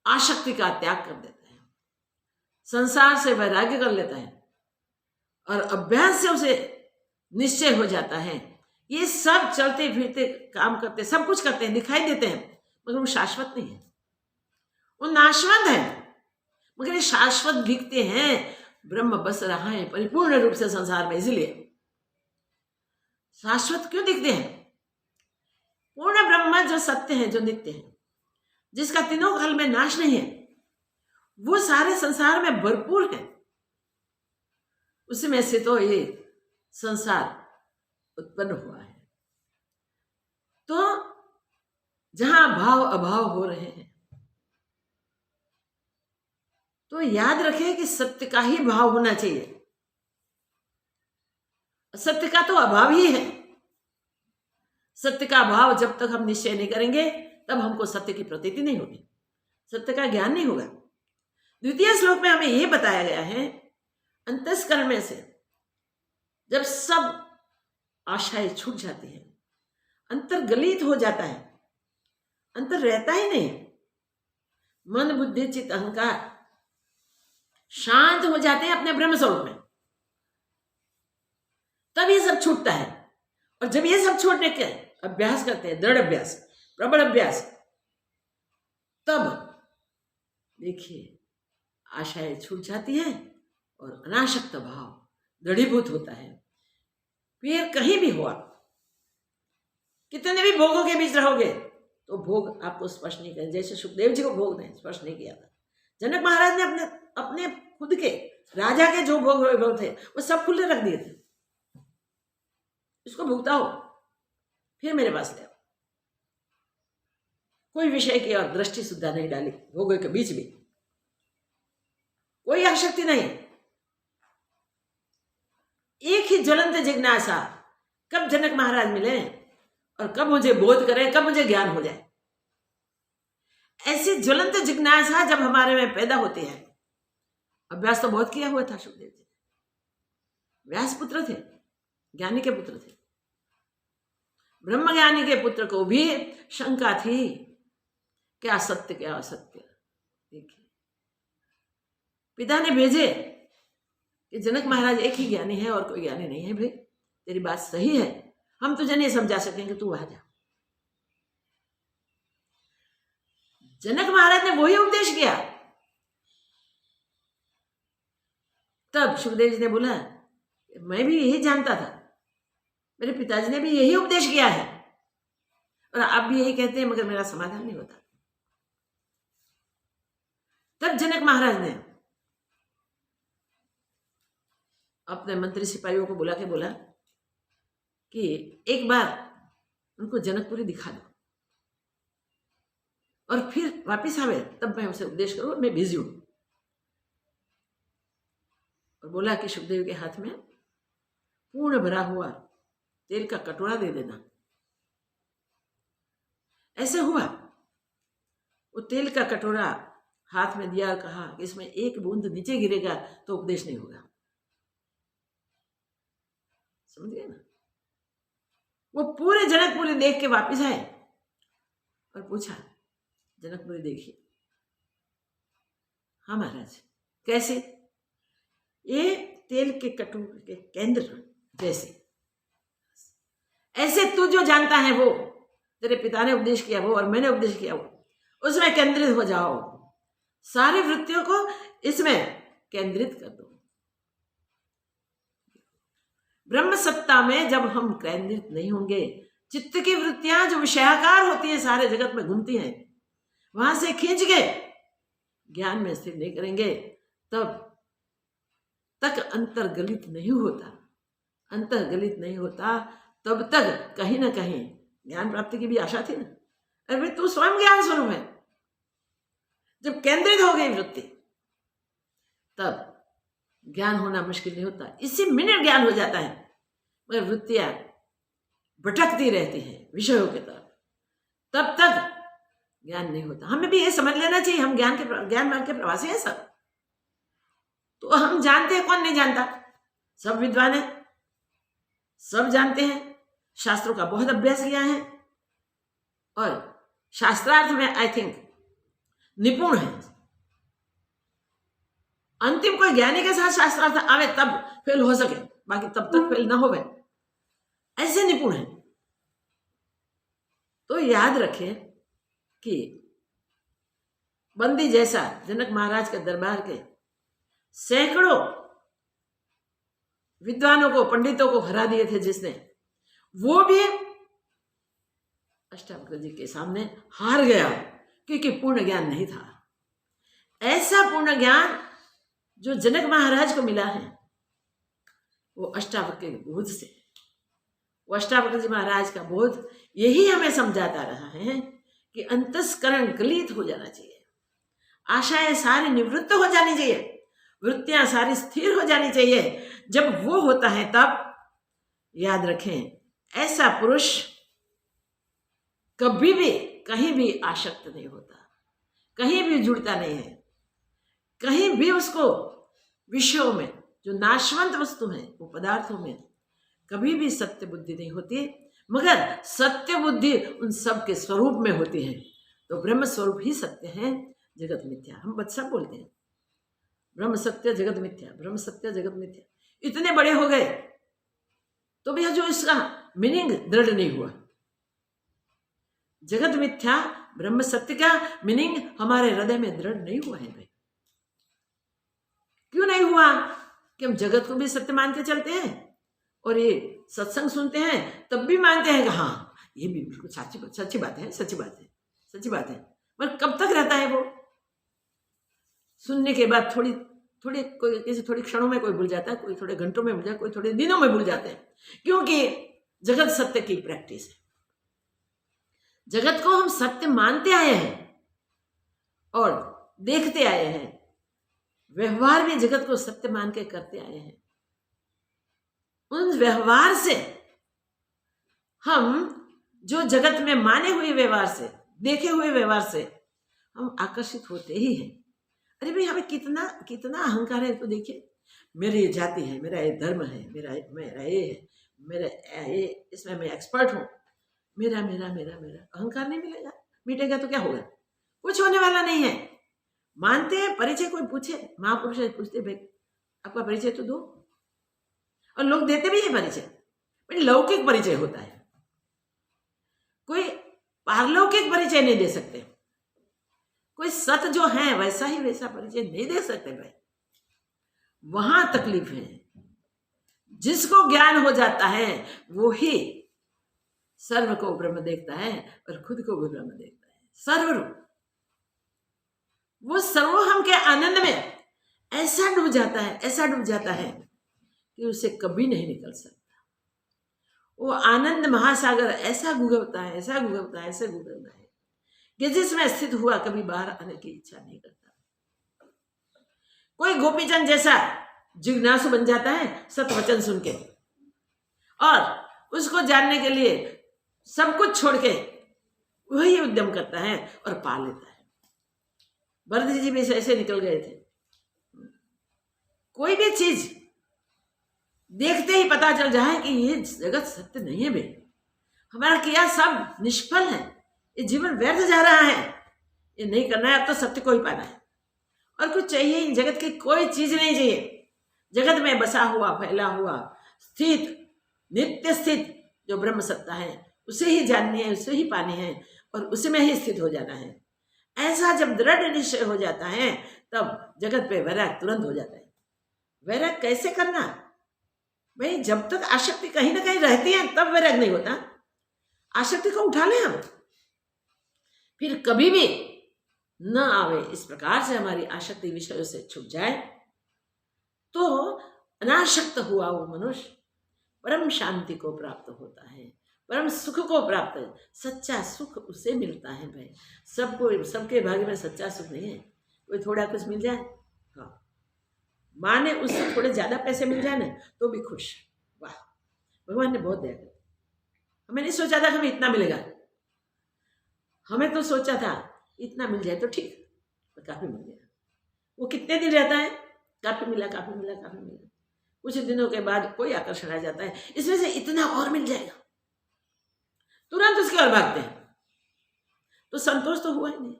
Speaker 1: आसक्ति का त्याग कर देता है, संसार से वैराग्य कर लेता है और अभ्यास से उसे निश्चय हो जाता है। ये सब चलते फिरते काम करते, सब कुछ करते हैं, दिखाई देते हैं, मगर वो शाश्वत नहीं है, वो नाशवंत है। मगर ये शाश्वत दिखते हैं। ब्रह्म बस रहा है परिपूर्ण रूप से संसार में, इसलिए शाश्वत क्यों दिखते हैं? पूर्ण ब्रह्म जो सत्य है, जो नित्य है, जिसका तीनों काल में नाश नहीं है, वो सारे संसार में भरपूर है। उसमें से तो ये संसार उत्पन्न हुआ है। तो जहां भाव अभाव हो रहे हैं, तो याद रखें कि सत्य का ही भाव होना चाहिए। सत्य का तो अभाव ही है। सत्य का भाव जब तक हम निश्चय नहीं करेंगे, तब हमको सत्य की प्रतीति नहीं होगी, सत्य का ज्ञान नहीं होगा। द्वितीय श्लोक में हमें यह बताया गया है, अंतस्करण में से जब सब आशाएं छूट जाती है, अंतर गलित हो जाता है, अंतर रहता ही नहीं, मन बुद्धि चित्त अहंकार शांत हो जाते हैं अपने ब्रह्म स्वरूप में, तब ये सब छूटता है। और जब ये सब छोड़ने के अभ्यास करते हैं, दृढ़ अभ्यास, प्रबल अभ्यास, तब देखिए आशाएं छूट जाती हैं और अनासक्त भाव दृढ़ीभूत होता है। फिर कहीं भी हुआ, कितने भी भोगों के बीच रहोगे, तो भोग आपको स्पर्श नहीं करें। जैसे सुखदेव जी को भोग ने स्पर्श नहीं किया था, जनक महाराज ने अपने खुद के राजा के जो भोग थे वो सब खुले रख दिए थे, इसको भुगताओ, फिर मेरे पास ले आओ। कोई विषय की और दृष्टि सुद्धा नहीं डाली, भोगों के बीच भी कोई आसक्ति नहीं। एक ही ज्वलंत जिज्ञासा, कब जनक महाराज मिले और कब मुझे बोध करें, कब मुझे ज्ञान हो जाए। ऐसी ज्वलंत जिज्ञासा जब हमारे में पैदा होती है, अभ्यास तो बहुत किया हुआ था सुखदेव जी, व्यास पुत्र थे, ज्ञानी के पुत्र थे, ब्रह्म ज्ञानी के पुत्र को भी शंका थी, क्या सत्य क्या असत्य। देखिए पिता ने भेजे कि जनक महाराज एक ही ज्ञानी है और कोई ज्ञानी नहीं है, भाई तेरी बात सही है, हम तुझे नहीं समझा सकेंगे, तू वहां जा। जनक महाराज ने वही उपदेश किया। तब सुखदेव जी ने बोला, मैं भी यही जानता था, मेरे पिताजी ने भी यही उपदेश किया है और आप भी यही कहते हैं, मगर मेरा समाधान नहीं होता। तब जनक महाराज ने अपने मंत्री सिपाहियों को बुला के बोला कि एक बार उनको जनकपुरी दिखा दो और फिर वापिस आवे, तब मैं उसे उपदेश करूं, मैं बिजी हूं। और बोला कि सुखदेव के हाथ में पूर्ण भरा हुआ तेल का कटोरा दे देना। ऐसे हुआ, वो तेल का कटोरा हाथ में दिया और कहा कि इसमें एक बूंद नीचे गिरेगा तो उपदेश नहीं होगा। समझ गए ना? वो पूरे जनकपुरी देख के वापिस आए और पूछा, जनकपुरी देखिए। हाँ महाराज, कैसे? ये तेल के कटोरे के केंद्र जैसे, ऐसे तू जो जानता है वो, तेरे पिता ने उपदेश किया वो और मैंने उपदेश किया वो, उसमें केंद्रित हो जाओ, सारी वृत्तियों को इसमें केंद्रित कर दो। ब्रह्म सत्ता में जब हम केंद्रित नहीं होंगे, चित्त की वृत्तियां जो विषयाकार होती है, सारे जगत में घूमती हैं, वहां से खींच के ज्ञान में स्थिर नहीं करेंगे, तब तक अंतर्गलित नहीं होता। अंतर्गलित नहीं होता तब तक कहीं ना कहीं ज्ञान प्राप्ति की भी आशा थी ना। अरे तू स्वयं ज्ञान स्वरूप है। जब केंद्रित हो गई वृत्ति, तब ज्ञान होना मुश्किल नहीं होता, इसी मिनट ज्ञान हो जाता है। मगर वृत्तियां भटकती रहती हैं विषयों की तरफ, तब तक ज्ञान नहीं होता। हमें भी ये समझ लेना चाहिए, हम ज्ञान मार्ग के प्रवासी हैं सब। तो हम जानते हैं, कौन नहीं जानता? सब विद्वान हैं, सब जानते हैं, शास्त्रों का बहुत अभ्यास किया है, और शास्त्रार्थ में आई थिंक निपुण है। अंतिम कोई ज्ञानी के साथ शास्त्रार्थ आवे तब फेल हो सके, बाकी तब तक फेल ना होवे, ऐसे निपुण है। तो याद रखें कि बंदी जैसा जनक महाराज के दरबार के सैकड़ों विद्वानों को, पंडितों को हरा दिए थे जिसने, वो भी अष्टावक्र जी के सामने हार गया क्योंकि पूर्ण ज्ञान नहीं था। ऐसा पूर्ण ज्ञान जो जनक महाराज को मिला है वो अष्टावक्र के बोध से। वो अष्टावक्र जी महाराज का बोध यही हमें समझाता रहा है कि अंतस्करण गलित हो जाना चाहिए, आशाएं सारी निवृत्त हो जानी चाहिए, वृत्तियां सारी स्थिर हो जानी चाहिए। जब वो होता है तब याद रखें ऐसा पुरुष कभी भी कहीं भी आसक्त नहीं होता, कहीं भी जुड़ता नहीं है, कहीं भी उसको विषयों में जो नाशवंत वस्तु है वो पदार्थों में कभी भी सत्य बुद्धि नहीं होती, मगर सत्य बुद्धि उन सब के स्वरूप में होती है। तो ब्रह्म स्वरूप ही सत्य है, जगत मिथ्या। हम बच्चा बोलते हैं ब्रह्म सत्य जगत मिथ्या, ब्रह्म सत्य जगत मिथ्या, इतने बड़े हो गए तो भी जो इसका मीनिंग दृढ़ नहीं हुआ। जगत मिथ्या ब्रह्म सत्य का मीनिंग हमारे हृदय में दृढ़ नहीं हुआ है भाई। क्यों नहीं हुआ? कि हम जगत को भी सत्य मान के चलते हैं और ये सत्संग सुनते हैं तब भी मानते हैं कि हाँ ये भी बिल्कुल सच्ची बात है, सच्ची बात है, सच्ची बात है। पर कब तक रहता है वो? सुनने के बाद थोड़ी कोई किसी थोड़ी क्षणों में कोई भूल जाता है, कोई थोड़े घंटों में भूल जाता है, कोई थोड़े दिनों में भूल जाते हैं, क्योंकि जगत सत्य की प्रैक्टिस है। जगत को हम सत्य मानते आए हैं और देखते आए हैं, व्यवहार में जगत को सत्य मान के करते आए हैं। उन व्यवहार से हम जो जगत में माने हुए व्यवहार से, देखे हुए व्यवहार से हम आकर्षित होते ही हैं। अरे भाई हमें कितना कितना अहंकार है, तो देखिए मेरी ये जाति है, मेरा ये धर्म है, मेरा ये है, मेरा ये इसमें मैं एक्सपर्ट हूँ, मेरा मेरा मेरा मेरा अहंकार नहीं मिलेगा, मिटेगा तो क्या होगा? कुछ होने वाला नहीं है। मानते हैं, परिचय कोई पूछे, महापुरुष पूछते भाई आपका परिचय तो दो, और लोग देते भी है परिचय, बट लौकिक परिचय होता है, कोई पारलौकिक परिचय नहीं दे सकते, कोई सत जो है वैसा ही वैसा परिचय नहीं दे सकते भाई। वहां तकलीफ है। जिसको ज्ञान हो जाता है वो ही सर्व को ब्रह्म देखता है और खुद को भी ब्रह्म देखता है। सर्वरूप वो सर्वोहम के आनंद में ऐसा डूब जाता है, ऐसा डूब जाता है कि उसे कभी नहीं निकल सकता। वो आनंद महासागर ऐसा गुगलता है, ऐसा गुगलता है, ऐसे गुगलता है कि जिसमें स्थित हुआ कभी बाहर आने की इच्छा नहीं करता। कोई गोपीचंद जैसा जिज्ञासु बन जाता है सतवचन सुन के, और उसको जानने के लिए सब कुछ छोड़ के वही उद्यम करता है और पा लेता है। भरत जी भी ऐसे निकल गए थे। कोई भी चीज देखते ही पता चल जाए कि ये जगत सत्य नहीं है बे, हमारा किया सब निष्फल है, ये जीवन व्यर्थ जा रहा है, ये नहीं करना है, अब तो सत्य को ही पाना है और कुछ चाहिए ही, जगत की कोई चीज नहीं चाहिए। जगत में बसा हुआ, फैला हुआ, स्थित, नित्य स्थित जो ब्रह्म सत्ता है उसे ही जाननी है, उसे ही पानी है और उसी में ही स्थित हो जाना है। ऐसा जब दृढ़ निश्चय हो जाता है तब जगत पे वैराग तुरंत हो जाता है। वैराग कैसे करना भाई? जब तक आसक्ति कहीं ना कहीं रहती है तब वैराग नहीं होता। आसक्ति को उठा ले हम, फिर कभी भी न आवे, इस प्रकार से हमारी आसक्ति विषयों से छूट जाए तो अनासक्त हुआ वो मनुष्य परम शांति को प्राप्त होता है, परम सुख को प्राप्त है। सच्चा सुख उसे मिलता है भाई। सबको, सबके भाग्य में सच्चा सुख नहीं है। कोई थोड़ा कुछ मिल जाए, हाँ माने उससे थोड़े ज्यादा पैसे मिल जाए ना तो भी खुश। वाह, भगवान ने बहुत दया कर। हमें नहीं सोचा था कि हमें इतना मिलेगा, हमें तो सोचा था इतना मिल जाए तो ठीक, तो काफी मिल गया। वो कितने दिन रहता है? काफी मिला, काफी मिला, काफी मिला। कुछ दिनों के बाद कोई आकर्षण आ जाता है, इसमें से इतना और मिल जाएगा, तुरंत उसकी ओर भागते हैं। तो संतोष तो हुआ ही नहीं,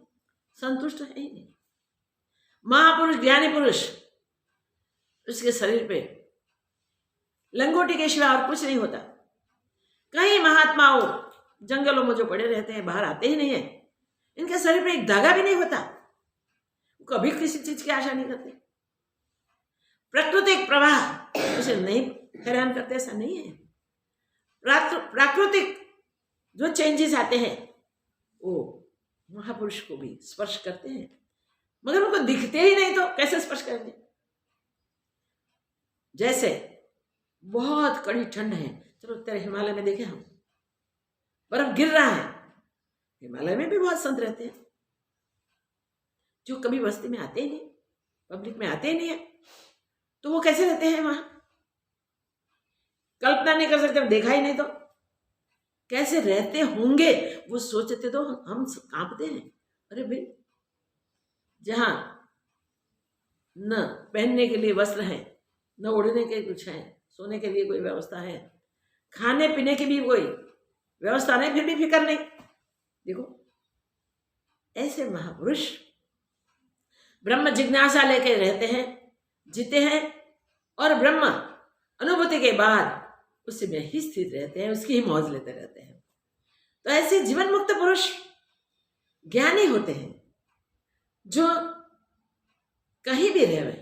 Speaker 1: संतुष्ट है ही नहीं। महापुरुष, ज्ञानी पुरुष, उसके शरीर पे लंगोटी के सिवा और कुछ नहीं होता। कई महात्माओं जंगलों में जो पड़े रहते हैं, बाहर आते ही नहीं है, इनके शरीर पे एक धागा भी नहीं होता, कभी किसी चीज की आशा नहीं करते। प्राकृतिक प्रवाह उसे नहीं हैरान करते, ऐसा नहीं है। प्राकृतिक जो चेंजेस आते हैं वो महापुरुष को भी स्पर्श करते हैं, मगर उनको दिखते ही नहीं, तो कैसे स्पर्श करेंगे। जैसे बहुत कड़ी ठंड है, चलो तेरे हिमालय में देखे हम, बर्फ गिर रहा है, हिमालय में भी बहुत संत रहते हैं जो कभी बस्ती में आते ही नहीं, पब्लिक में आते ही नहीं है, तो वो कैसे रहते हैं वहां, कल्पना नहीं कर सकते, देखा ही नहीं तो कैसे रहते होंगे। वो सोचते तो हम कांपते हैं। अरे भाई, जहां न पहनने के लिए वस्त्र है, न ओढ़ने के कुछ है, सोने के लिए कोई व्यवस्था है, खाने पीने की भी कोई व्यवस्था नहीं, फिर भी फिक्र नहीं। देखो ऐसे महापुरुष ब्रह्म जिज्ञासा लेके रहते हैं, जीते हैं, और ब्रह्म अनुभूति के बाद उसी में ही स्थित रहते हैं, उसकी ही मौज लेते रहते हैं। तो ऐसे जीवन मुक्त पुरुष ज्ञानी होते हैं, जो कहीं भी रहे,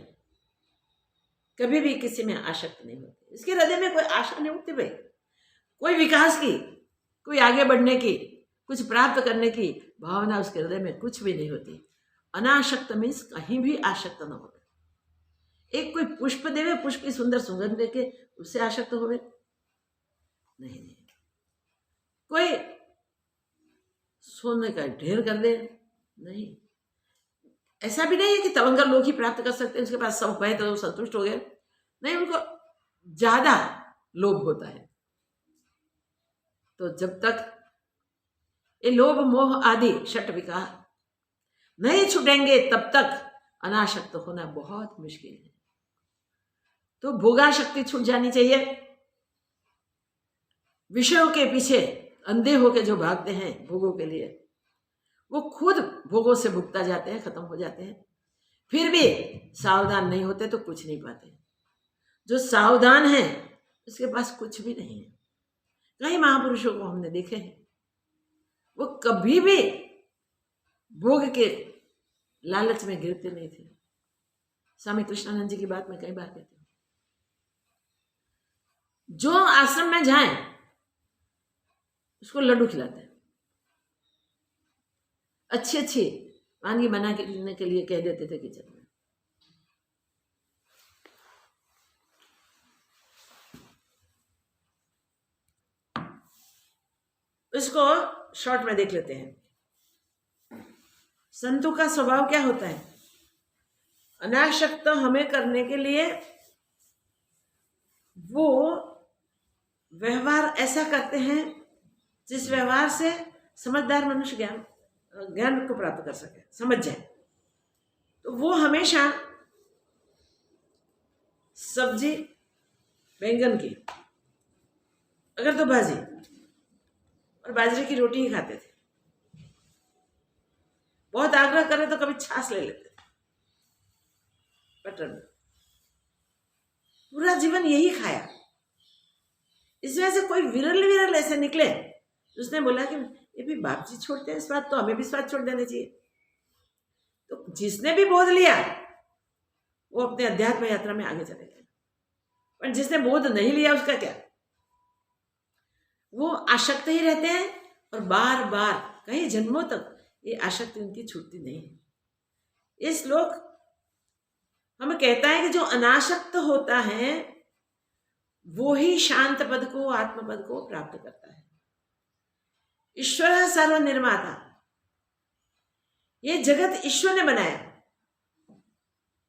Speaker 1: कभी भी किसी में आसक्त नहीं होते। इसके हृदय में कोई आशा नहीं होती भाई, कोई विकास की, कोई आगे बढ़ने की, कुछ प्राप्त करने की भावना उसके हृदय में कुछ भी नहीं होती। अनासक्त मीन्स कहीं भी आसक्त न हो। एक कोई पुष्प देवे, पुष्प की सुंदर सुगंध देके उससे आसक्त होवे नहीं। कोई सोने का ढेर कर दे नहीं। ऐसा भी नहीं है कि तवंगर लोग ही प्राप्त कर सकते हैं, उसके पास सब है तो संतुष्ट हो गए, नहीं, उनको ज्यादा लोभ होता है। तो जब तक ये लोभ मोह आदि षट विकार नहीं छूटेंगे, तब तक अनासक्त होना बहुत मुश्किल है। तो भोगा शक्ति छूट जानी चाहिए। विषयों के पीछे अंधे होके जो भागते हैं भोगों के लिए, वो खुद भोगों से भुगता जाते हैं, खत्म हो जाते हैं। फिर भी सावधान नहीं होते तो कुछ नहीं पाते। जो सावधान है उसके पास कुछ भी नहीं है। कई महापुरुषों को हमने देखे हैं, वो कभी भी भोग के लालच में गिरते नहीं थे। स्वामी कृष्णानंद जी की बात मैं कई बार कहती हूँ, जो आश्रम में जाए उसको लड्डू खिलाते हैं, अच्छी अच्छी वानगी बना के लिए कह देते थे किचन में। इसको शॉर्ट में देख लेते हैं। संतों का स्वभाव क्या होता है? अनासक्त हमें करने के लिए वो व्यवहार ऐसा करते हैं जिस व्यवहार से समझदार मनुष्य ज्ञान को प्राप्त कर सके, समझ जाए। तो वो हमेशा सब्जी बैंगन की, अगर तो भाजी और बाजरे की रोटी ही खाते थे। बहुत आग्रह करे तो कभी छाछ ले लेते थे बटर में। पूरा जीवन यही खाया। इस वजह से कोई विरल ऐसे निकले, उसने बोला कि ये भी बाप जी छोड़ते हैं स्वाद, तो हमें भी स्वाद छोड़ देना चाहिए। तो जिसने भी बोध लिया वो अपने अध्यात्म यात्रा में आगे चले गए, पर जिसने बोध नहीं लिया उसका क्या? वो आसक्त ही रहते हैं और बार बार कई जन्मों तक ये आसक्ति उनकी छूटती नहीं है। ये श्लोक हमें कहता है कि जो अनासक्त होता है वो ही शांत पद को, आत्म पद को प्राप्त करता है। ईश्वर सर्व निर्माता, ये जगत ईश्वर ने बनाया।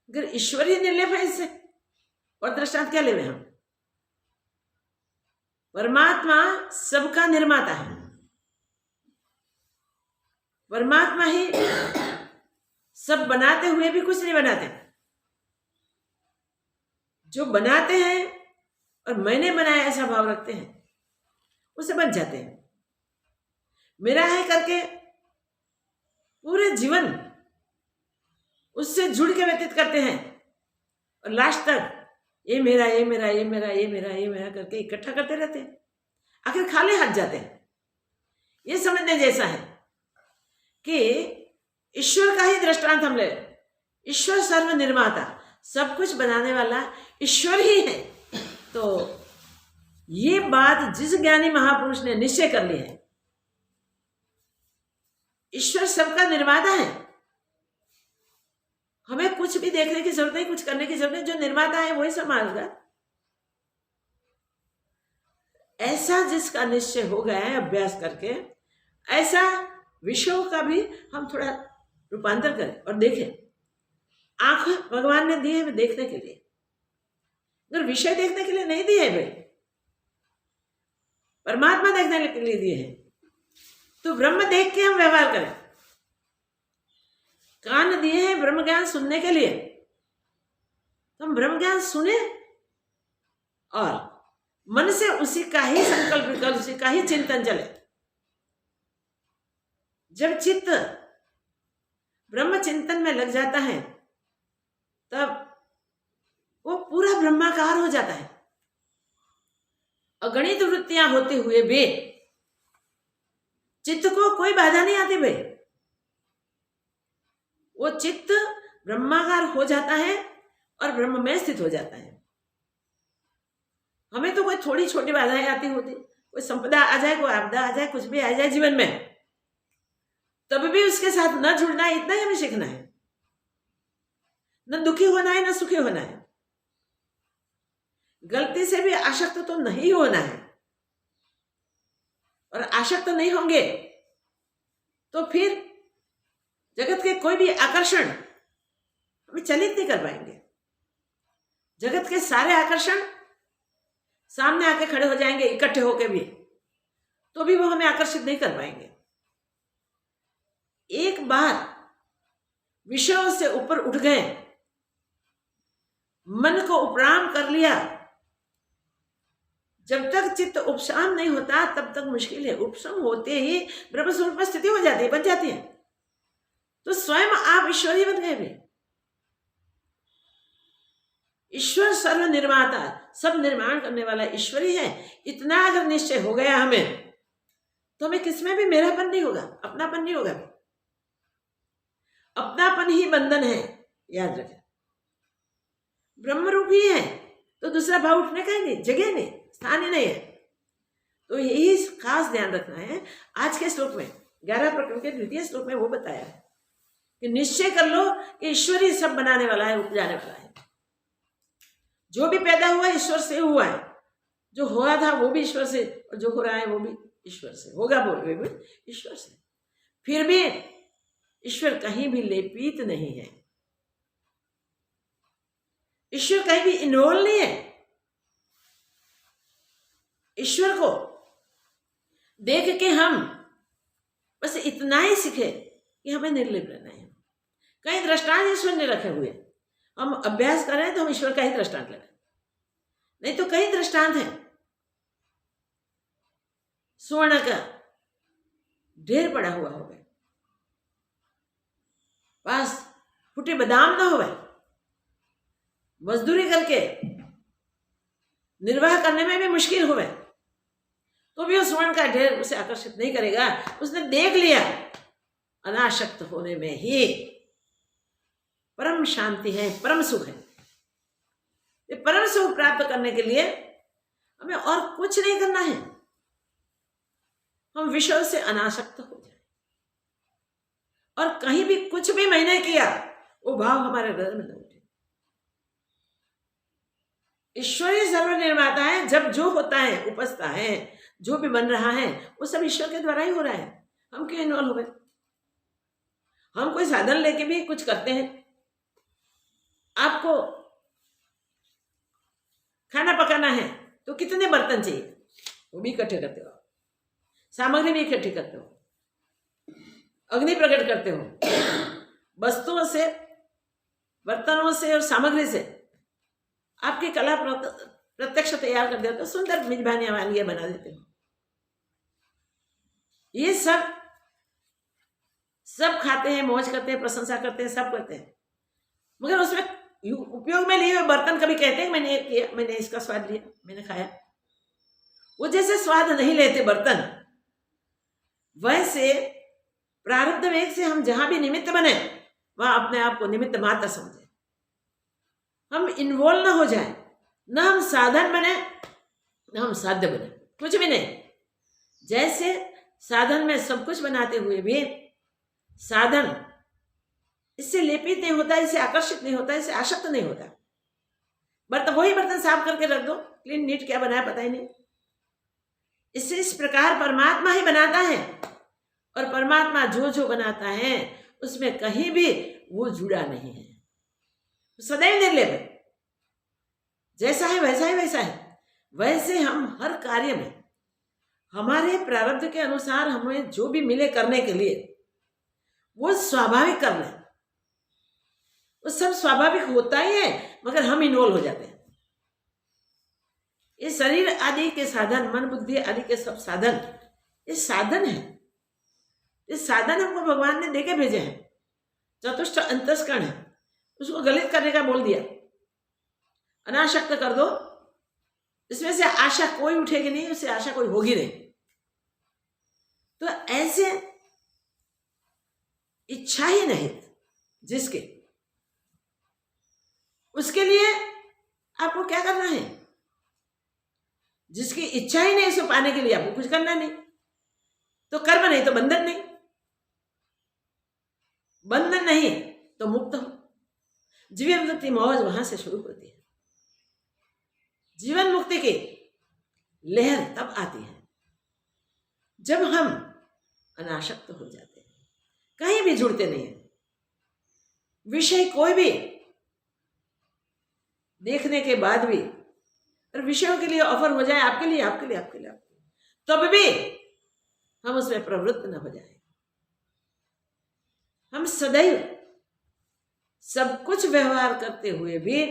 Speaker 1: अगर ईश्वर ही निर्लेप है इससे और दृष्टांत क्या लेवे हम? परमात्मा सबका निर्माता है। परमात्मा ही सब बनाते हुए भी कुछ नहीं बनाते। जो बनाते हैं और मैंने बनाया ऐसा भाव रखते हैं, उसे बच जाते हैं। मेरा है करके पूरे जीवन उससे जुड़ के व्यतीत करते हैं और लास्ट तक ये मेरा ये मेरा ये मेरा ये मेरा ये मेरा करके इकट्ठा करते रहते हैं, आखिर खाली हाथ जाते हैं। ये समझने जैसा है कि ईश्वर का ही दृष्टांत हम ले। ईश्वर सर्व निर्माता, सब कुछ बनाने वाला ईश्वर ही है। तो ये बात जिस ज्ञानी महापुरुष ने निश्चय कर ली है, ईश्वर सबका निर्माता है, हमें कुछ भी देखने की जरूरत नहीं, कुछ करने की जरूरत नहीं, जो निर्माता है वही संभालेगा। ऐसा जिसका निश्चय हो गया है अभ्यास करके, ऐसा विषयों का भी हम थोड़ा रूपांतर करें और देखें। आंख भगवान ने दी है देखने के लिए, अगर विषय देखने के लिए नहीं दिए भाई, परमात्मा देखने के लिए दिए हैं, तो ब्रह्म देख के हम व्यवहार करें। कान दिए हैं ब्रह्म ज्ञान सुनने के लिए, तो हम ब्रह्म ज्ञान सुने और मन से उसी का ही संकल्प विकल्प, उसी का ही चिंतन चले। जब चित्त ब्रह्म चिंतन में लग जाता है, तब वो पूरा ब्रह्माकार हो जाता है। अगणित वृत्तियां होते हुए भी चित्त को कोई बाधा नहीं आती भाई, वो चित्त ब्रह्माकार हो जाता है और ब्रह्म में स्थित हो जाता है। हमें तो कोई थोड़ी छोटी बाधाएं आती होती, कोई संपदा आ जाए, कोई आपदा आ जाए, कुछ भी आ जाए जीवन में, तब भी उसके साथ न जुड़ना है, इतना ही हमें सीखना है। न दुखी होना है, न सुखी होना है, गलती से भी आसक्त तो नहीं होना है। और आसक्त नहीं होंगे तो फिर जगत के कोई भी आकर्षण हमें चलित नहीं कर पाएंगे। जगत के सारे आकर्षण सामने आके खड़े हो जाएंगे इकट्ठे होके भी, तो भी वो हमें आकर्षित नहीं कर पाएंगे। एक बार विषयों से ऊपर उठ गए, मन को उपराम कर लिया, जब तक चित्त उपशाम नहीं होता तब तक मुश्किल है। उपशम होते ही ब्रह्म स्वरूप में स्थिति हो जाती है, बन जाती है, तो स्वयं आप ईश्वर ही बन गए भी। ईश्वर सर्व निर्माता, सब निर्माण करने वाला ईश्वर ही है। इतना अगर निश्चय हो गया हमें, तो हमें किसमें भी मेरापन नहीं होगा, अपनापन नहीं होगा। अपनापन ही बंधन है, याद रखें। ब्रह्म रूप ही है तो दूसरा भाव उठने का ही नहीं, जगह नहीं, स्थान ही नहीं है। तो यही खास ध्यान रखना है। आज के श्लोक में 11 प्रकरण के द्वितीय श्लोक में वो बताया है कि निश्चय कर लो कि ईश्वर ही सब बनाने वाला है, उपजाने वाला है। जो भी पैदा हुआ ईश्वर से हुआ है, जो हो रहा था वो भी ईश्वर से, और जो हो रहा है वो भी ईश्वर से, होगा वो भी ईश्वर से। फिर भी ईश्वर कहीं भी लेपित नहीं है, ईश्वर कहीं भी इन्वॉल्व नहीं है। ईश्वर को देख के हम बस इतना ही सीखे कि हमें निर्लिप्त रहना है। कई दृष्टांत ईश्वर ने रखे हुए, हम अभ्यास कर रहे हैं तो हम ईश्वर का ही दृष्टांत ले रहे हैं, नहीं तो कई दृष्टांत है। स्वर्ण का ढेर पड़ा हुआ होगा, पास फूटे बादाम ना होवे, मजदूरी करके निर्वाह करने में भी मुश्किल होवे, तो भी वो स्वर्ण का ढेर उसे आकर्षित नहीं करेगा। उसने देख लिया अनासक्त होने में ही परम शांति है, परम सुख है। ये परम सुख प्राप्त करने के लिए हमें और कुछ नहीं करना है, हम विषयों से अनासक्त हो जाए। और कहीं भी कुछ भी मैंने किया वो भाव हमारे हृदय में न उठे। ईश्वरीय सर्व निर्माता है, जब जो होता है उपजता है, जो भी बन रहा है वो सब ईश्वर के द्वारा ही हो रहा है। हम क्यों इन्वॉल्व हो गए? हम कोई साधन लेके भी कुछ करते हैं। आपको खाना पकाना है तो कितने बर्तन चाहिए, वो भी इकट्ठे करते हो, सामग्री भी इकट्ठी करते हो, अग्नि प्रकट करते हो, वस्तुओं से, बर्तनों से और सामग्री से आपकी कला प्रत्यक्ष तैयार कर देते हो, सुंदर मेजबानियां वानियां बना देते हो। ये सब सब खाते हैं, मौज करते हैं, प्रशंसा करते हैं, सब करते हैं, मगर उसमें उपयोग में लिए हुए बर्तन कभी कहते हैं मैंने किया, मैंने इसका स्वाद लिया, मैंने खाया, वो जैसे स्वाद नहीं लेते बर्तन, वैसे प्रारब्ध वेग से हम जहां भी निमित्त बने वहां अपने आप को निमित्त मात्र समझे, हम इन्वॉल्व ना हो जाए, ना हम साधन बने ना हम साध्य बने, कुछ भी नहीं। जैसे साधन में सब कुछ बनाते हुए भी साधन इससे लेपित नहीं होता, इससे आकर्षित नहीं होता, इससे आसक्त नहीं होता। बर्तन वही बर्तन साफ करके रख दो, क्लीन नीट, क्या बनाया पता ही नहीं। इससे इस प्रकार परमात्मा ही बनाता है, और परमात्मा जो जो बनाता है उसमें कहीं भी वो जुड़ा नहीं है, सदैव निर्लेप, जैसा है वैसा ही वैसा है। वैसे हम हर कार्य में हमारे प्रारब्ध के अनुसार हमें जो भी मिले करने के लिए वो स्वाभाविक कर लें, वो सब स्वाभाविक होता ही है, मगर हम इन्वॉल्व हो जाते हैं। ये शरीर आदि के साधन, मन बुद्धि आदि के सब साधन, ये साधन है, ये साधन हमको भगवान ने देके भेजे हैं। चतुष्ट अंतस्करण है, उसको गलित करने का बोल दिया, अनासक्त कर दो, इसमें से आशा कोई उठेगी नहीं, उससे आशा कोई होगी नहीं। तो ऐसे इच्छा ही नहीं जिसके, उसके लिए आपको क्या करना है? जिसकी इच्छा ही नहीं उसको पाने के लिए आपको कुछ करना नहीं, तो कर्म नहीं तो बंधन नहीं, बंधन नहीं तो मुक्त हो। जीवन मुक्ति मौज वहां से शुरू होती है। जीवन मुक्ति की लहर तब आती है जब हम अनासक्त हो जाते हैं, कहीं भी जुड़ते नहीं है। विषय कोई भी देखने के बाद भी, और विषयों के लिए ऑफर हो जाए, आपके लिए आपके लिए आपके लिए आपके लिए, तब भी हम उसमें प्रवृत्त न हो जाए। हम सदैव सब कुछ व्यवहार करते हुए भी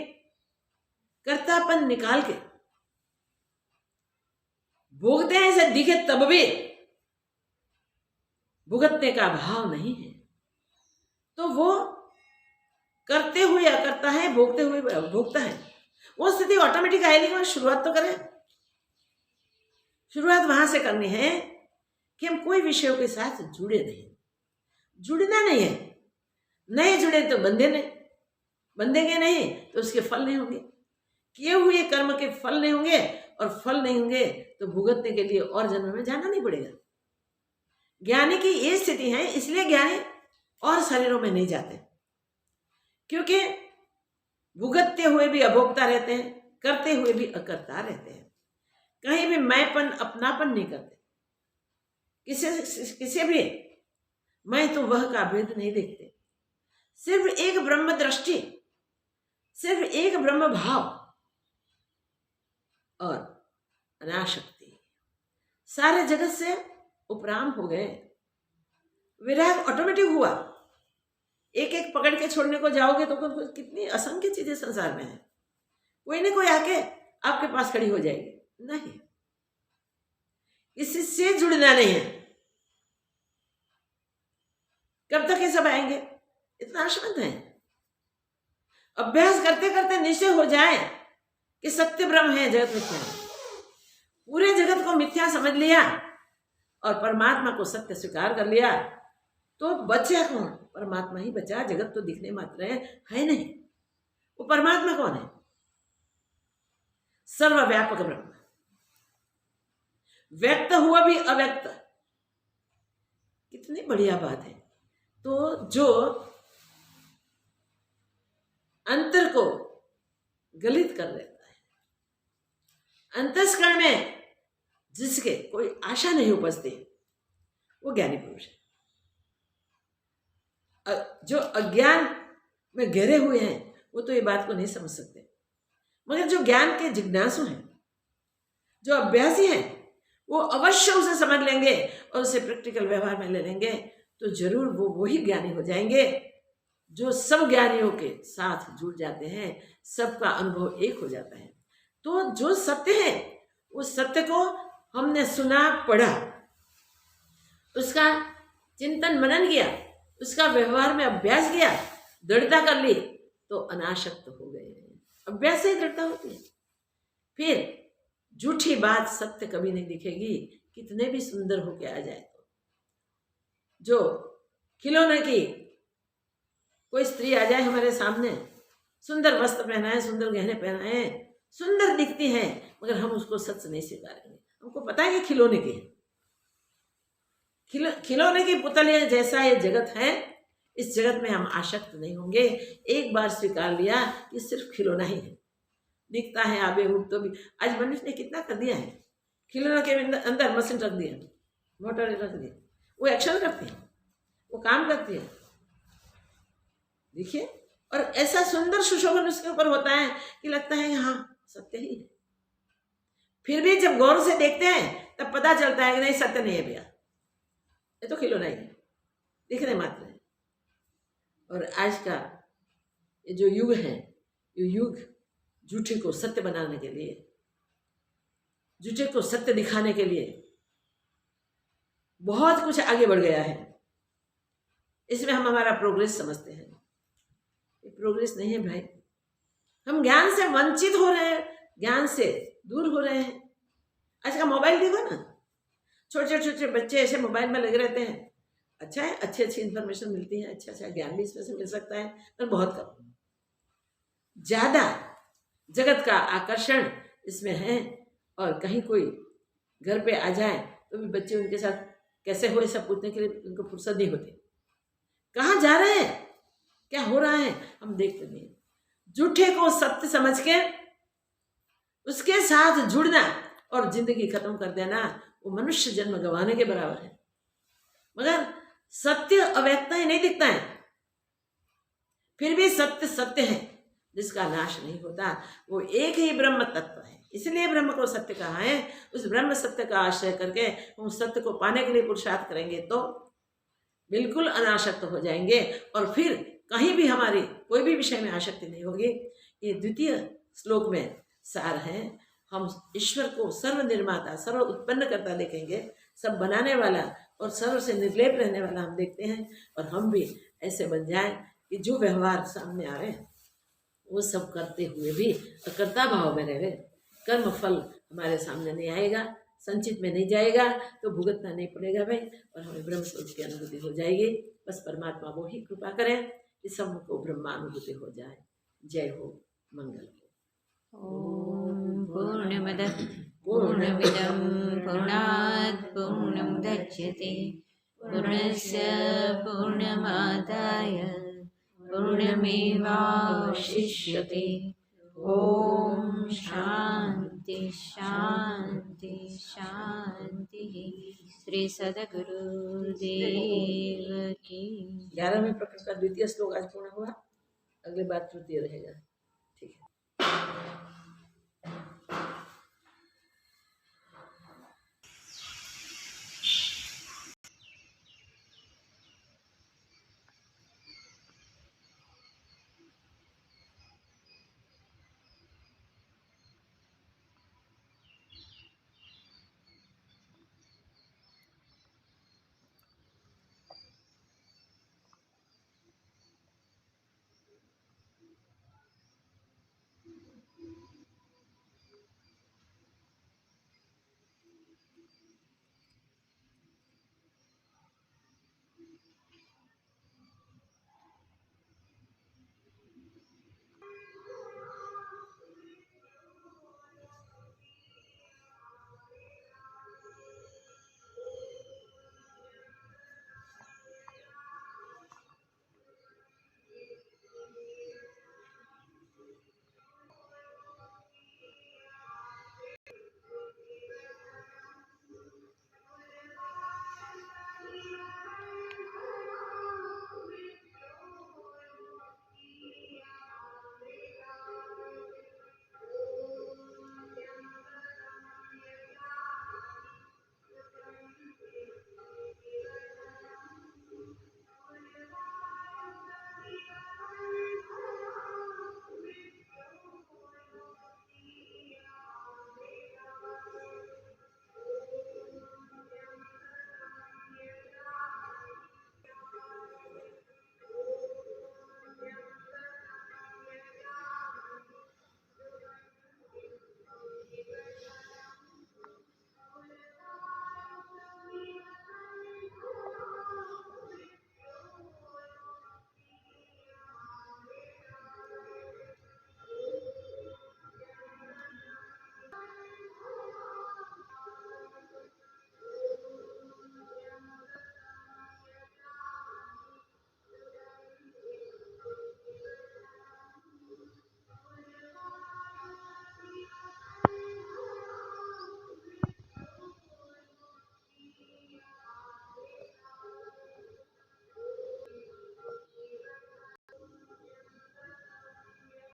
Speaker 1: कर्तापन निकाल के भोगते हैं, ऐसे दिखे तब भी भुगतने का भाव नहीं है, तो वो करते हुए अकर्ता है, भोगते हुए भोगता है। वो स्थिति ऑटोमेटिक आएगी, वहां शुरुआत तो करें। शुरुआत वहां से करनी है कि हम कोई विषयों के साथ जुड़े नहीं, जुड़ना नहीं है। नहीं जुड़े तो बंधे नहीं, बंधेंगे नहीं तो उसके फल नहीं होंगे, किए हुए कर्म के फल नहीं होंगे, और फल नहीं होंगे तो भुगतने के लिए और जन्म में जाना नहीं पड़ेगा। ज्ञानी की ये स्थिति है, इसलिए ज्ञानी और शरीरों में नहीं जाते, क्योंकि भुगतते हुए भी अभोक्ता रहते हैं, करते हुए भी अकर्ता रहते हैं। कहीं भी मैंपन, अपनापन नहीं करते, किसी भी मैं तो वह का भेद नहीं देखते। सिर्फ एक ब्रह्म दृष्टि, सिर्फ एक ब्रह्म भाव और अनासक्ति, सारे जगत से उपराम हो गए। विराग ऑटोमेटिक हुआ। एक एक पकड़ के छोड़ने को जाओगे तो कितनी असंख्य चीजें संसार में है, कोई ना कोई आके आपके पास खड़ी हो जाएगी। नहीं, किसी से जुड़ना नहीं है। कब तक ये सब आएंगे? इतना आशमंत है। अभ्यास करते करते निश्चय हो जाए कि सत्य ब्रह्म है, जगत मिथ्या है। पूरे जगत को मिथ्या समझ लिया और परमात्मा को सत्य स्वीकार कर लिया, तो बचा कौन? परमात्मा ही बचा। जगत तो दिखने मात्र है नहीं। वो परमात्मा कौन है? सर्वव्यापक ब्रह्म, व्यक्त हुआ भी अव्यक्त। कितनी बढ़िया बात है। तो जो अंतर को गलित कर देता है, अंतस्करण में जिसके कोई आशा नहीं उपजती, वो ज्ञानी पुरुष है। जो अज्ञान में घिरे हुए हैं वो तो ये बात को नहीं समझ सकते, मगर जो ज्ञान के जिज्ञासु हैं, जो अभ्यासी हैं, वो अवश्य उसे समझ लेंगे और उसे प्रैक्टिकल व्यवहार में ले लेंगे, तो जरूर वो वही ज्ञानी हो जाएंगे जो सब ज्ञानियों के साथ जुड़ जाते हैं, सबका अनुभव एक हो जाता है। तो जो सत्य है, उस सत्य को हमने सुना, पढ़ा, उसका चिंतन मनन किया, उसका व्यवहार में अभ्यास किया, दृढ़ता कर ली, तो अनासक्त हो गए। अभ्यास से ही दृढ़ता होती है। फिर झूठी बात सत्य कभी नहीं दिखेगी, कितने भी सुंदर होके आ जाए। तो जो खिलौने की कोई स्त्री आ जाए हमारे सामने, सुंदर वस्त्र पहनाए, सुंदर गहने पहनाए, सुंदर दिखती है, मगर हम उसको सच नहीं स्वीकारेंगे। हमको पता है कि खिलौने की है, खिलौने की पुतलियां जैसा ये जगत है, इस जगत में हम आसक्त नहीं होंगे। एक बार स्वीकार लिया कि सिर्फ खिलौना ही है, दिखता है आबेहूब तो भी। आज मनुष्य ने कितना कर दिया है, खिलौने के अंदर मशीन रख दिया, मोटर रख दी, वो एक्शन करती है, वो काम करती है, देखिए। और ऐसा सुंदर सुशोभन उसके ऊपर होता है कि लगता है हाँ सत्य ही है। फिर भी जब गौर से देखते हैं तब पता चलता है कि नहीं, सत्य नहीं है भैया, ये तो खिलौना ही है, दिखने मात्र है। और आज का ये जो युग है, ये युग झूठे को सत्य बनाने के लिए, झूठे को सत्य दिखाने के लिए बहुत कुछ आगे बढ़ गया है। इसमें हम हमारा प्रोग्रेस समझते हैं, ये प्रोग्रेस नहीं है भाई। हम ज्ञान से वंचित हो रहे हैं, ज्ञान से दूर हो रहे हैं। आज का मोबाइल देखो ना, छोटे छोटे बच्चे ऐसे मोबाइल में लगे रहते हैं। अच्छा है, अच्छी अच्छी इन्फॉर्मेशन मिलती है, अच्छा अच्छा ज्ञान भी इसमें से मिल सकता है, पर बहुत कम। ज्यादा जगत का आकर्षण इसमें है। और कहीं कोई घर पे आ जाए तो भी बच्चे उनके साथ कैसे हो, सब पूछने के लिए उनको फुर्सत नहीं होती। कहाँ जा रहे हैं, क्या हो रहा है, हम देखते नहीं। झूठे को सत्य समझ के उसके साथ जुड़ना और जिंदगी खत्म कर देना, वो मनुष्य जन्म गंवाने के बराबर है। मगर सत्य अव्यक्त ही नहीं दिखता है, फिर भी सत्य सत्य है, जिसका नाश नहीं होता। वो एक ही ब्रह्म तत्व है, इसलिए ब्रह्म को सत्य कहा है। उस ब्रह्म सत्य का आश्रय करके हम सत्य को पाने के लिए पुरुषार्थ करेंगे तो बिल्कुल अनासक्त हो जाएंगे। और फिर कहीं भी हमारी कोई भी विषय में आसक्ति नहीं होगी। ये द्वितीय श्लोक में सार है। हम ईश्वर को सर्व निर्माता, सर्व उत्पन्न करता देखेंगे, सब बनाने वाला और सर्व से निर्लेप रहने वाला हम देखते हैं। और हम भी ऐसे बन जाएं कि जो व्यवहार सामने आ रहे हैं वो सब करते हुए भी कर्ता भाव में रहे। कर्म फल हमारे सामने नहीं आएगा, संचित में नहीं जाएगा, तो भुगतना नहीं पड़ेगा भाई, और हमें ब्रह्म स्वरूप की अनुभूति हो जाएगी। बस परमात्मा वो ही कृपा करें कि सबको ब्रह्मानुभूति हो जाए। जय हो, मंगल हो।
Speaker 2: ओम पूर्णमदः पूर्णमिदं पूर्णात् पूर्णमुदच्यते पूर्णस्य पूर्णमादाय पूर्णमेवावशिष्यते। ओम शांति शांति शांति। श्री सद्गुरुदेव की।
Speaker 1: 11वें प्रकरण का द्वितीय श्लोक आज पूर्ण हुआ, अगली बार तृतीय रहेगा। ठीक है।